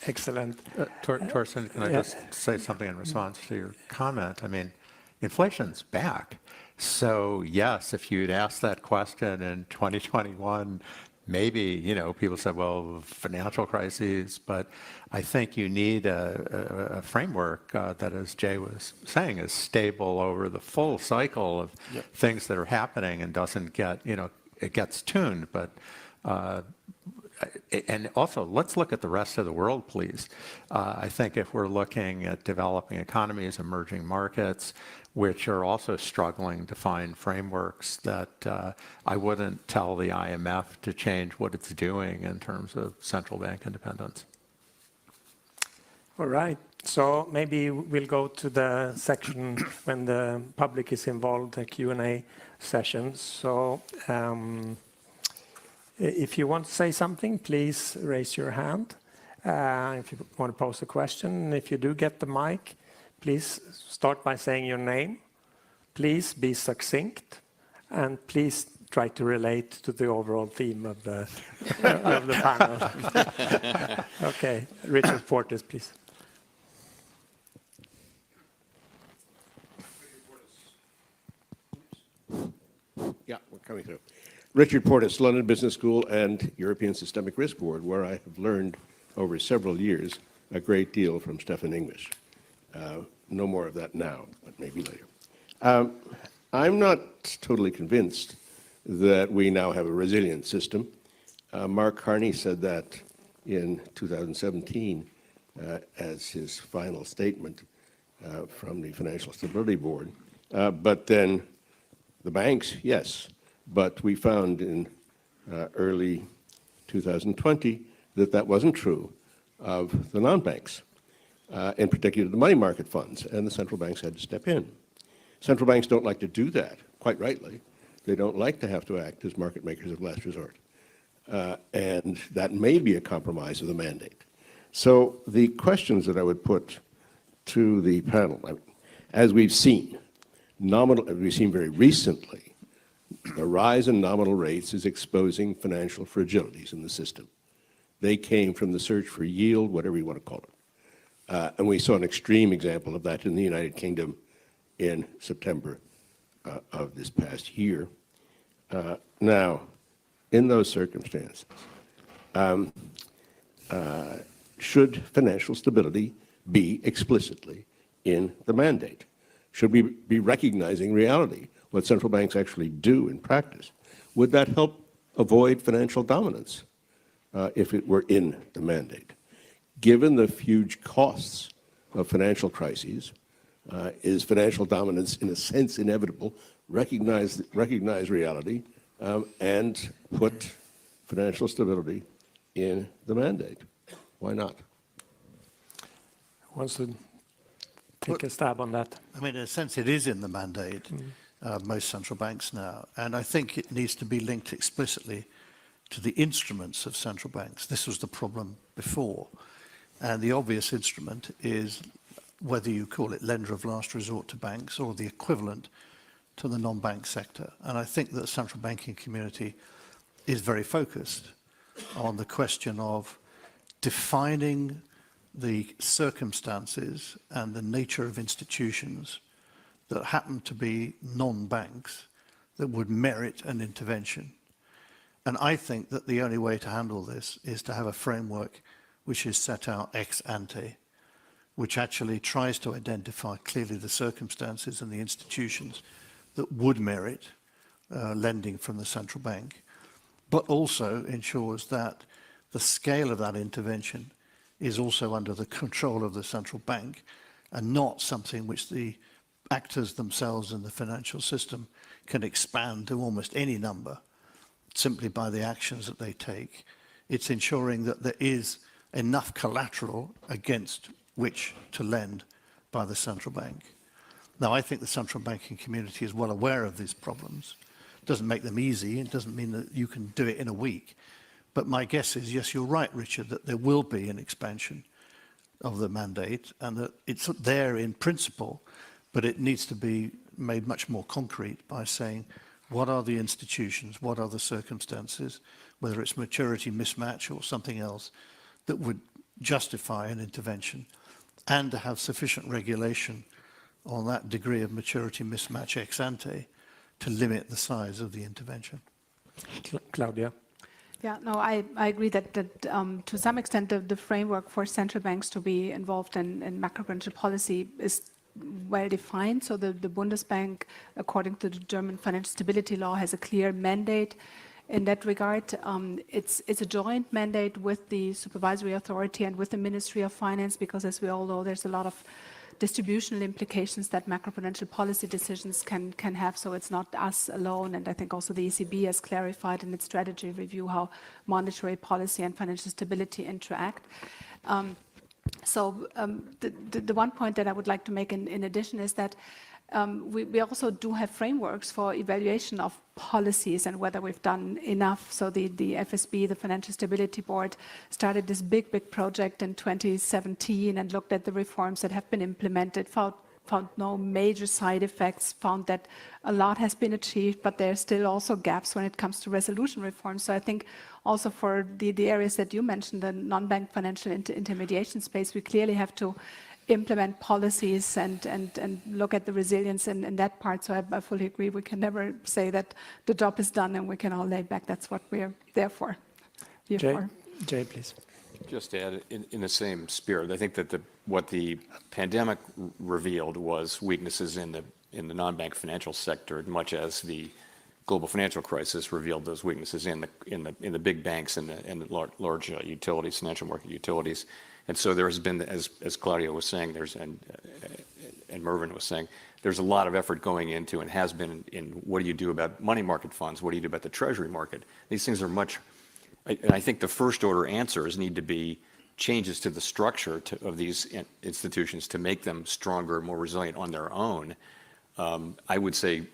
Excellent. Torsten, can I just say something in response to your comment? I mean, inflation's back. So yes, if you'd asked that question in 2021, maybe, people said, well, financial crises, but I think you need a framework that, as Jay was saying, is stable over the full cycle of things that are happening and doesn't get, it gets tuned, but and also, let's look at the rest of the world, please. I think if we're looking at developing economies, emerging markets, which are also struggling to find frameworks, that I wouldn't tell the IMF to change what it's doing in terms of central bank independence. All right. So maybe we'll go to the section when the public is involved, the Q&A session. So if you want to say something, please raise your hand. If you want to pose a question, if you do get the mic, please start by saying your name. Please be succinct, and please try to relate to the overall theme of the of the panel. Okay, Richard Portes, please. Yeah, we're coming through. Richard Portes, London Business School and European Systemic Risk Board, where I have learned over several years a great deal from Stefan English. No more of that now, but maybe later. I'm not totally convinced that we now have a resilient system. Mark Carney said that in 2017 as his final statement from the Financial Stability Board. But then the banks, yes. But we found in early 2020 that that wasn't true of the non-banks, in particular the money market funds, and the central banks had to step in. Central banks don't like to do that, quite rightly. They don't like to have to act as market makers of last resort. And that may be a compromise of the mandate. So the questions that I would put to the panel, as we've seen, we've seen very recently, the rise in nominal rates is exposing financial fragilities in the system. They came from the search for yield, whatever you want to call it. And we saw an extreme example of that in the United Kingdom in September of this past year. Now, in those circumstances, should financial stability be explicitly in the mandate? Should we be recognizing reality, what central banks actually do in practice? Would that help avoid financial dominance if it were in the mandate? Given the huge costs of financial crises, is financial dominance in a sense inevitable? Recognize reality and put financial stability in the mandate. Why not? Who wants to take a stab on that? I mean, in a sense, it is in the mandate, most central banks now. And I think it needs to be linked explicitly to the instruments of central banks. This was the problem before. And the obvious instrument is, whether you call it lender of last resort to banks or the equivalent to the non-bank sector. And I think that the central banking community is very focused on the question of defining the circumstances and the nature of institutions that happen to be non-banks that would merit an intervention. And I think that the only way to handle this is to have a framework which is set out ex ante, which actually tries to identify clearly the circumstances and the institutions that would merit lending from the central bank, but also ensures that the scale of that intervention is also under the control of the central bank and not something which the actors themselves in the financial system can expand to almost any number simply by the actions that they take. It's ensuring that there is enough collateral against which to lend by the central bank. Now, I think the central banking community is well aware of these problems. It doesn't make them easy. It doesn't mean that you can do it in a week. But my guess is, yes, you're right, Richard, that there will be an expansion of the mandate and that it's there in principle, but it needs to be made much more concrete by saying, what are the institutions, what are the circumstances, whether it's maturity mismatch or something else, that would justify an intervention, and to have sufficient regulation on that degree of maturity mismatch ex ante to limit the size of the intervention. Claudia? Yeah, no, I agree that to some extent the framework for central banks to be involved in macroprudential policy is well defined. So the Bundesbank, according to the German financial stability law, has a clear mandate in that regard. It's a joint mandate with the supervisory authority and with the Ministry of Finance, because as we all know, there's a lot of distributional implications that macroprudential policy decisions can have. So it's not us alone. And I think also the ECB has clarified in its strategy review how monetary policy and financial stability interact. The one point that I would like to make in addition is that we also do have frameworks for evaluation of policies and whether we've done enough. So the FSB, the Financial Stability Board, started this big project in 2017 and looked at the reforms that have been implemented, found no major side effects, found that a lot has been achieved, but there are still also gaps when it comes to resolution reform. So I think also for the areas that you mentioned, the non-bank financial intermediation space, we clearly have to implement policies and look at the resilience in that part. So I fully agree. We can never say that the job is done and we can all lay back. That's what we're there for. Jay, please. Just to add, in the same spirit, I think that what the pandemic revealed was weaknesses in the non-bank financial sector, much as the global financial crisis revealed those weaknesses in the big banks and the large utilities, financial market utilities. And so there has been, as Claudia was saying, and Mervyn was saying, there's a lot of effort going into and has been in what do you do about money market funds? What do you do about the treasury market? These things are much, and I think the first order answers need to be changes to the structure of these institutions to make them stronger, more resilient on their own. I would say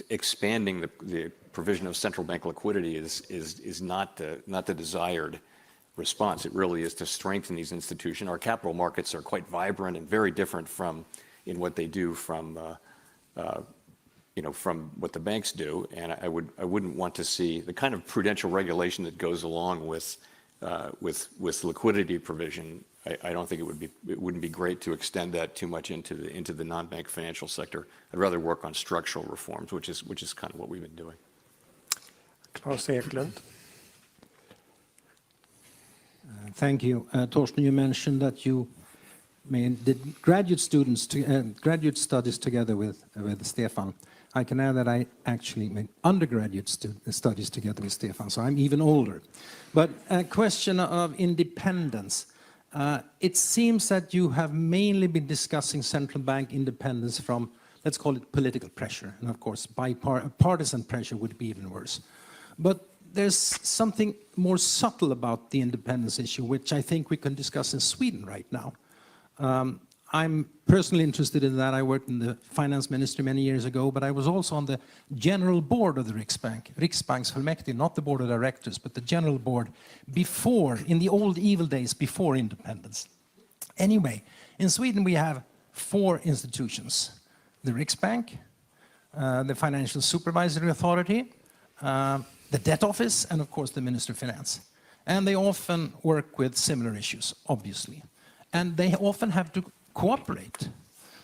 expanding the provision of central bank liquidity is not the desired response. It really is to strengthen these institutions. Our capital markets are quite vibrant and very different in what they do from what the banks do. And I wouldn't want to see the kind of prudential regulation that goes along with liquidity provision. I don't think it wouldn't be great to extend that too much into the non-bank financial sector. I'd rather work on structural reforms, which is kind of what we've been doing. Klaus Eklund. Thank you. Torsten, you mentioned that you did graduate studies together with Stefan. I can add that I actually made undergraduate studies together with Stefan, so I'm even older. But a question of independence. It seems that you have mainly been discussing central bank independence from, let's call it political pressure. And of course, partisan pressure would be even worse. But there's something more subtle about the independence issue, which I think we can discuss in Sweden right now. I'm personally interested in that. I worked in the finance ministry many years ago, but I was also on the general board of the Riksbank, Riksbanksfullmäktige, not the board of directors, but the general board before, in the old evil days before independence. Anyway, in Sweden we have 4 institutions: the Riksbank, the Financial Supervisory Authority, the Debt Office, and of course the Minister of Finance. And they often work with similar issues, obviously. And they often have to cooperate.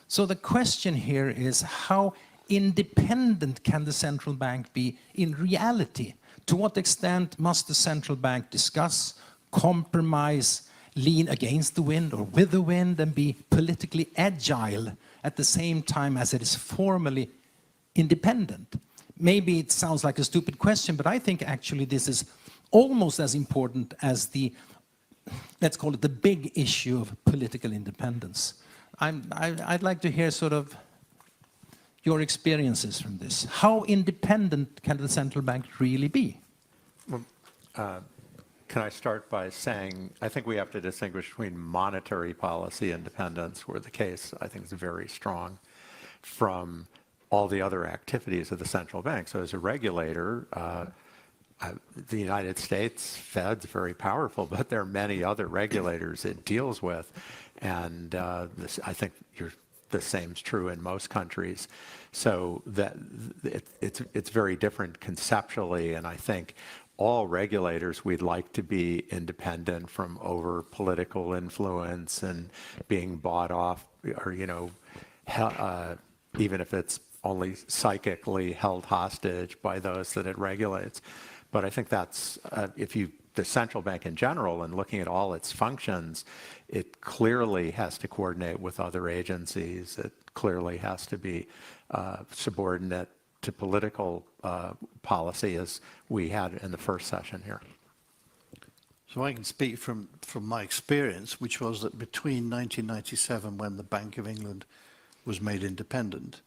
So the question here is, how independent can the central bank be in reality? To what extent must the central bank discuss, compromise, lean against the wind or with the wind, and be politically agile at the same time as it is formally independent? Maybe it sounds like a stupid question, but I think actually this is almost as important as the, let's call it the big issue of political independence. I'd like to hear sort of your experiences from this. How independent can the central bank really be? Can I start by saying, I think we have to distinguish between monetary policy independence, where the case, I think, is very strong, from all the other activities of the central bank. So as a regulator, the United States, Fed's very powerful, but there are many other regulators it deals with. And I think the same's true in most countries. So that it's very different conceptually, and I think all regulators, we'd like to be independent from over political influence and being bought off, or, even if it's only psychically held hostage by those that it regulates. But I think that's, the central bank in general, and looking at all its functions, it clearly has to coordinate with other agencies. It clearly has to be subordinate to political policy, as we had in the first session here. So I can speak from my experience, which was that between 1997, when the Bank of England was made independent,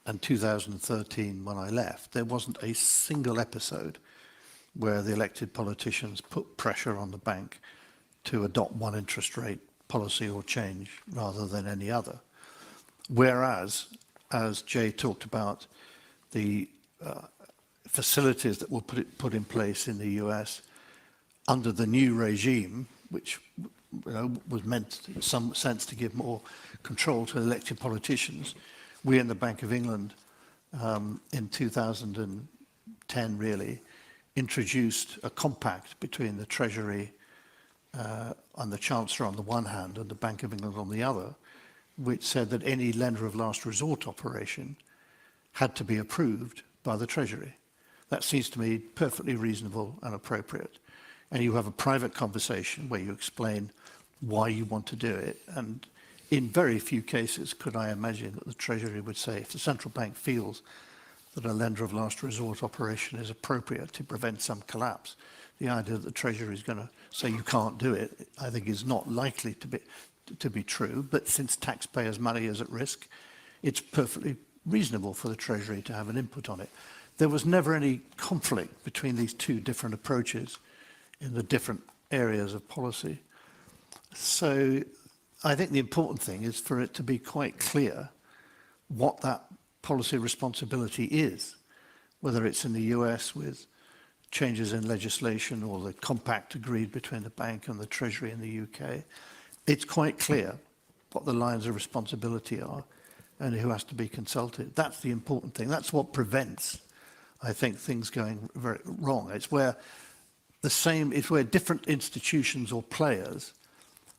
and 2013, when I left, there wasn't a single episode where the elected politicians put pressure on the bank to adopt one interest rate policy or change rather than any other. Whereas, as Jay talked about, the facilities that were put in place in the US under the new regime, which was meant in some sense to give more control to elected politicians, we in the Bank of England in 2010 really introduced a compact between the Treasury and the Chancellor on the one hand and the Bank of England on the other, which said that any lender of last resort operation had to be approved by the Treasury. That seems to me perfectly reasonable and appropriate. And you have a private conversation where you explain why you want to do it. And in very few cases could I imagine that the Treasury would say, if the central bank feels that a lender of last resort operation is appropriate to prevent some collapse, the idea that the Treasury is going to say you can't do it, I think is not likely to be true. But since taxpayers' money is at risk, it's perfectly reasonable for the Treasury to have an input on it. There was never any conflict between these two different approaches in the different areas of policy. So I think the important thing is for it to be quite clear what that policy responsibility is, whether it's in the US with changes in legislation or the compact agreed between the bank and the Treasury in the UK. It's quite clear what the lines of responsibility are and who has to be consulted. That's the important thing. That's what prevents, I think, things going very wrong. It's where different institutions or players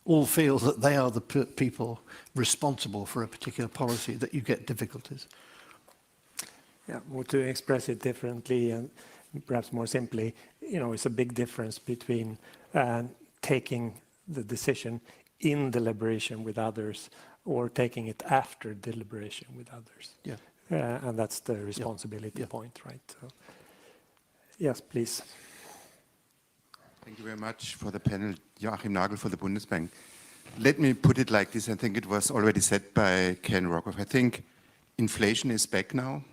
all feel that they are the people responsible for a particular policy that you get difficulties. Yeah, or to express it differently and perhaps more simply, it's a big difference between taking the decision in deliberation with others or taking it after deliberation with others. Yeah. And that's the responsibility point, right? So, yes, please. Thank you very much for the panel. Joachim Nagel for the Bundesbank. Let me put it like this. I think it was already said by Ken Rockoff. I think inflation is back now.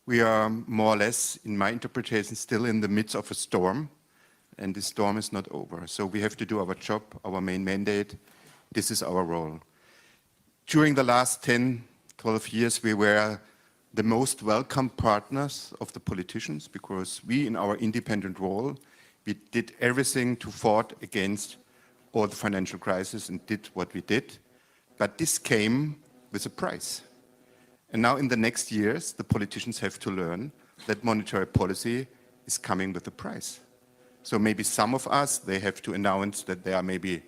We are more or less, in my interpretation, still in the midst of a storm, and the storm is not over. So we have to do our job, our main mandate. This is our role. During the last 10, 12 years, we were the most welcome partners of the politicians because we, in our independent role, we did everything to fight against all the financial crisis and did what we did. But this came with a price. And now in the next years, the politicians have to learn that monetary policy is coming with a price. So maybe some of us, they have to announce that there are maybe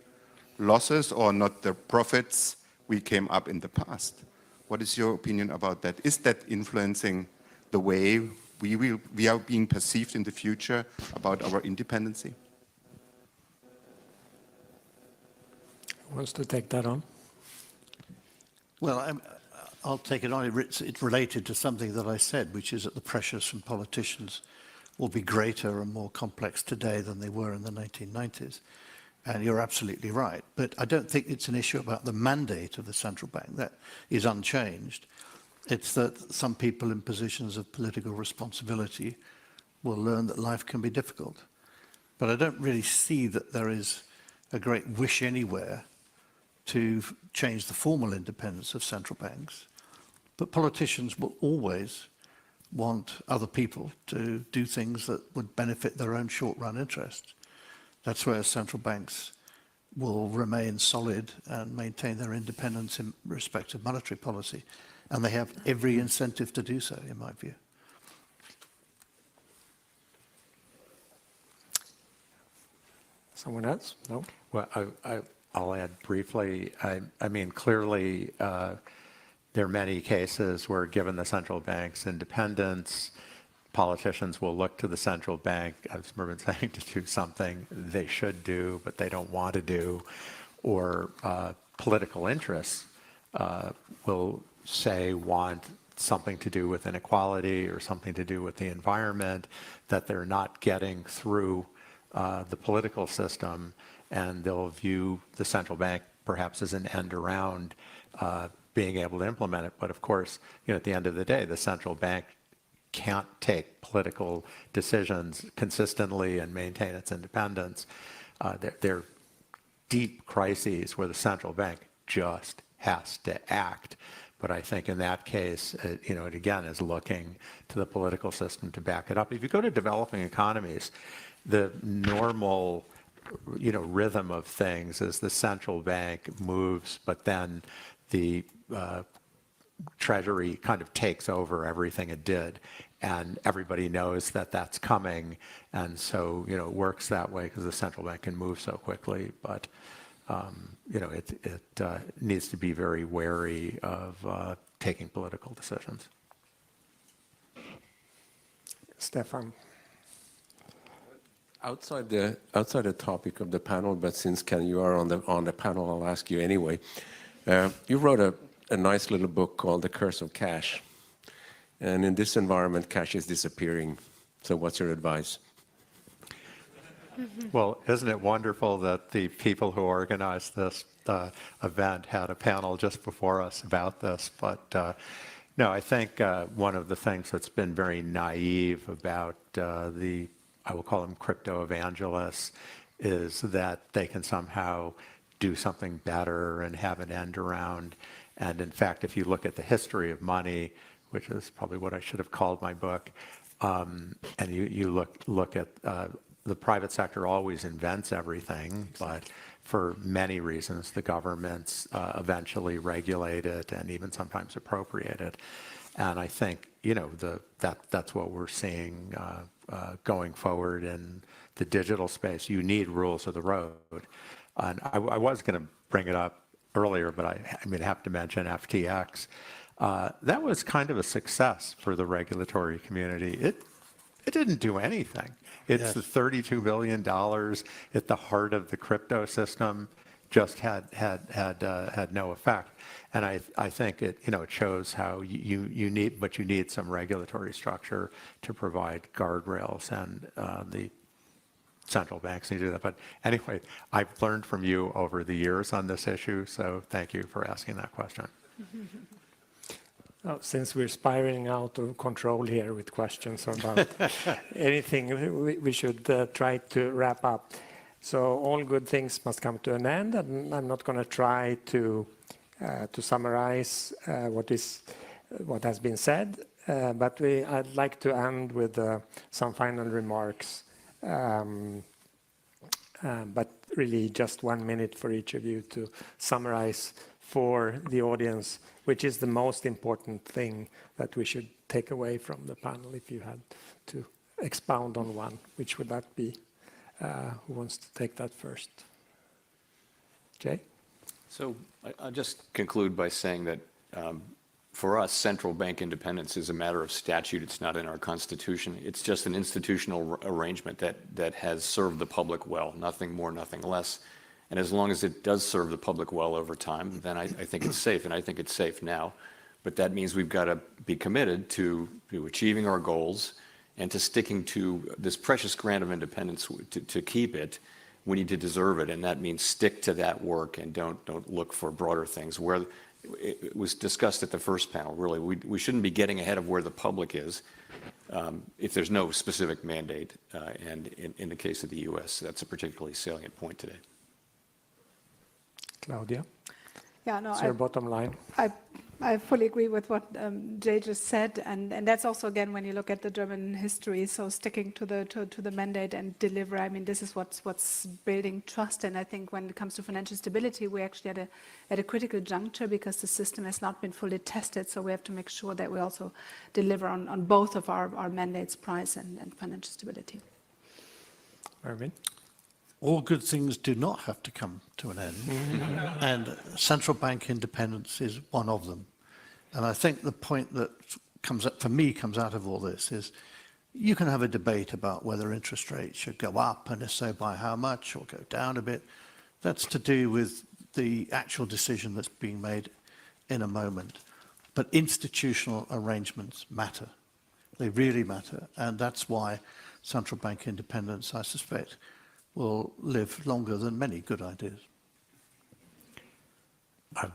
losses or not the profits we came up in the past. What is your opinion about that? Is that influencing the way we are being perceived in the future about our independency? Who wants to take that on? Well, I'll take it on. It's related to something that I said, which is that the pressures from politicians will be greater and more complex today than they were in the 1990s. And you're absolutely right. But I don't think it's an issue about the mandate of the central bank. That is unchanged. It's that some people in positions of political responsibility will learn that life can be difficult. But I don't really see that there is a great wish anywhere to change the formal independence of central banks. But politicians will always want other people to do things that would benefit their own short-run interests. That's where central banks will remain solid and maintain their independence in respect of monetary policy. And they have every incentive to do so, in my view. Someone else? No? Well, I'll add briefly. I mean, clearly, there are many cases where, given the central bank's independence, politicians will look to the central bank, as Mervyn saying, to do something they should do, but they don't want to do, or political interests will say want something to do with inequality or something to do with the environment that they're not getting through the political system, and they'll view the central bank perhaps as an end around being able to implement it. But of course, at the end of the day, the central bank can't take political decisions consistently and maintain its independence. There are deep crises where the central bank just has to act. But I think in that case, it again is looking to the political system to back it up. If you go to developing economies, the normal rhythm of things is the central bank moves, but then the Treasury kind of takes over everything it did, and everybody knows that that's coming, and so it works that way because the central bank can move so quickly. But it needs to be very wary of taking political decisions. Stefan. Outside the topic of the panel, but since Ken, you are on the panel, I'll ask you anyway. You wrote a nice little book called The Curse of Cash. And in this environment, cash is disappearing. So what's your advice? Well, isn't it wonderful that the people who organized this event had a panel just before us about this? But no, I think one of the things that's been very naive about I will call them crypto evangelists, is that they can somehow do something better and have an end around. And in fact, if you look at the history of money, which is probably what I should have called my book, and you look at the private sector always invents everything, but for many reasons, the governments eventually regulate it and even sometimes appropriate it. And I think, that's what we're seeing going forward in the digital space. You need rules of the road. And I was going to bring it up earlier, but I have to mention FTX. That was kind of a success for the regulatory community. It didn't do anything. It's the $32 billion at the heart of the crypto system just had no effect. And I think it shows how you need some regulatory structure to provide guardrails, and the central banks need to do that. But anyway, I've learned from you over the years on this issue, so thank you for asking that question. Oh, since we're spiraling out of control here with questions about anything, we should try to wrap up. So all good things must come to an end, and I'm not going to try to summarize what has been said, but I'd like to end with some final remarks. But really just 1 minute for each of you to summarize for the audience, which is the most important thing that we should take away from the panel. If you had to expound on one, which would that be? Who wants to take that first? Jay? So I'll just conclude by saying that for us, central bank independence is a matter of statute. It's not in our Constitution. It's just an institutional arrangement that has served the public well, nothing more, nothing less. And as long as it does serve the public well over time, then I think it's safe, and I think it's safe now. But that means we've got to be committed to achieving our goals and to sticking to this precious grant of independence. To keep it, we need to deserve it, and that means stick to that work and don't look for broader things. Where it was discussed at the first panel, really, we shouldn't be getting ahead of where the public is if there's no specific mandate. And in the case of the U.S., that's a particularly salient point today. Claudia? Yeah, no, It's your bottom line. I I fully agree with what Jay just said, and that's also again when you look at the German history. So sticking to the mandate and deliver. I mean, this is what's building trust. And I think when it comes to financial stability, we're actually at a critical juncture because the system has not been fully tested. So we have to make sure that we also deliver on both of our mandates, price and financial stability. Erwin? All good things do not have to come to an end, and central bank independence is one of them. And I think the point that comes up for me comes out of all this is you can have a debate about whether interest rates should go up, and if so, by how much, or go down a bit. That's to do with the actual decision that's being made in a moment. But institutional arrangements matter. They really matter, and that's why central bank independence, I suspect, will live longer than many good ideas. I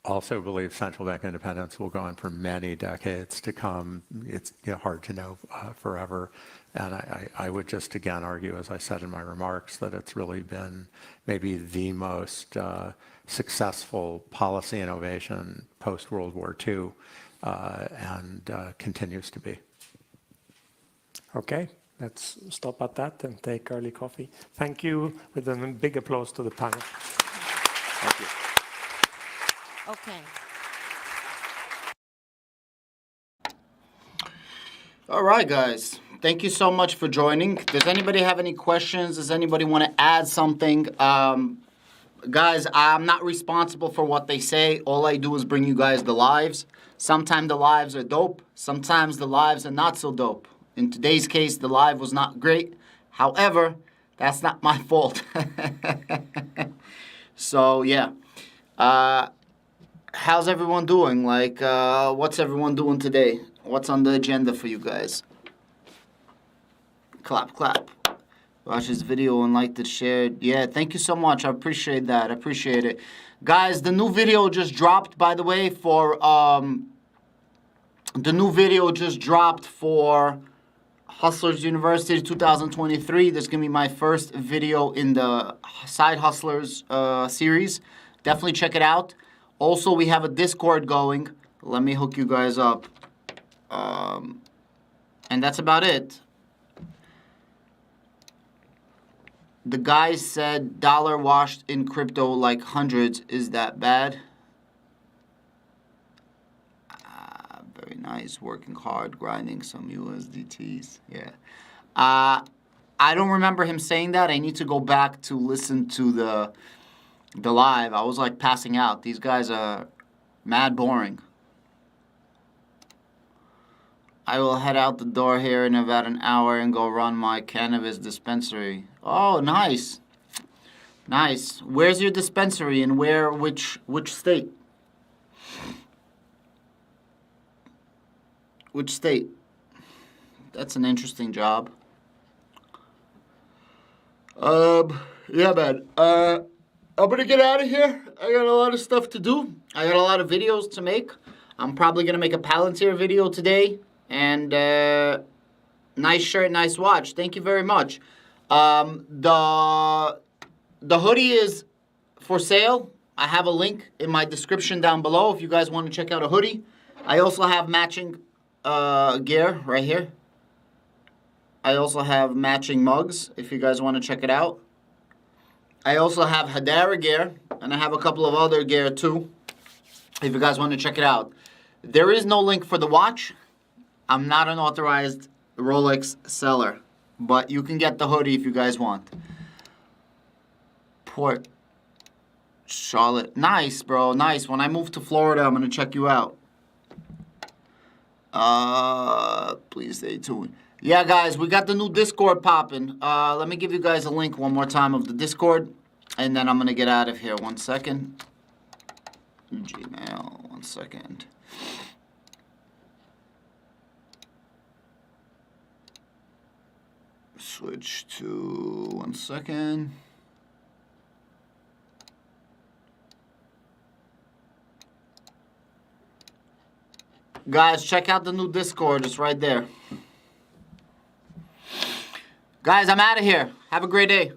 also believe central bank independence will go on for many decades to come. It's hard to know forever. And I would just again argue, as I said in my remarks, that it's really been maybe the most successful policy innovation post-World War II and continues to be. Okay, let's stop at that and take early coffee. Thank you, with a big applause to the panel. Thank you. Okay. All right, guys. Thank you so much for joining. Does anybody have any questions? Does anybody want to add something? Guys, I'm not responsible for what they say. All I do is bring you guys the lives. Sometimes the lives are dope. Sometimes the lives are not so dope. In today's case, the live was not great. However, that's not my fault. So, yeah. How's everyone doing? Like, what's everyone doing today? What's on the agenda for you guys? Clap, clap. Watch this video and liked it, shared. Yeah, thank you so much. I appreciate that. I appreciate it. Guys, the new video just dropped, by the way, for... the new video just dropped for Hustlers University 2023. This is going to be my first video in the Side Hustlers series. Definitely check it out. Also, we have a Discord going. Let me hook you guys up. And that's about it. The guy said dollar washed in crypto like hundreds. Is that bad? Very nice. Working hard, grinding some USDTs. Yeah. I don't remember him saying that. I need to go back to listen to the live. I was like passing out. These guys are mad boring. I will head out the door here in about an hour and go run my cannabis dispensary. Oh, nice. Nice. Where's your dispensary and which state? Which state? That's an interesting job. Yeah, man. I'm gonna get out of here. I got a lot of stuff to do. I got a lot of videos to make. I'm probably gonna make a Palantir video today. And nice shirt, nice watch. Thank you very much. The hoodie is for sale. I have a link in my description down below if you guys want to check out a hoodie. I also have matching gear right here. I also have matching mugs if you guys want to check it out. I also have Hedera gear, and I have a couple of other gear too if you guys want to check it out. There is no link for the watch. I'm not an authorized Rolex seller, but you can get the hoodie if you guys want. Port Charlotte. Nice, bro. Nice. When I move to Florida, I'm going to check you out. Please stay tuned. Yeah, guys, we got the new Discord popping. Let me give you guys a link one more time of the Discord, and then I'm going to get out of here. 1 second. Gmail. 1 second. Switch to 1 second. Guys, check out the new Discord. It's right there. Guys, I'm out of here. Have a great day.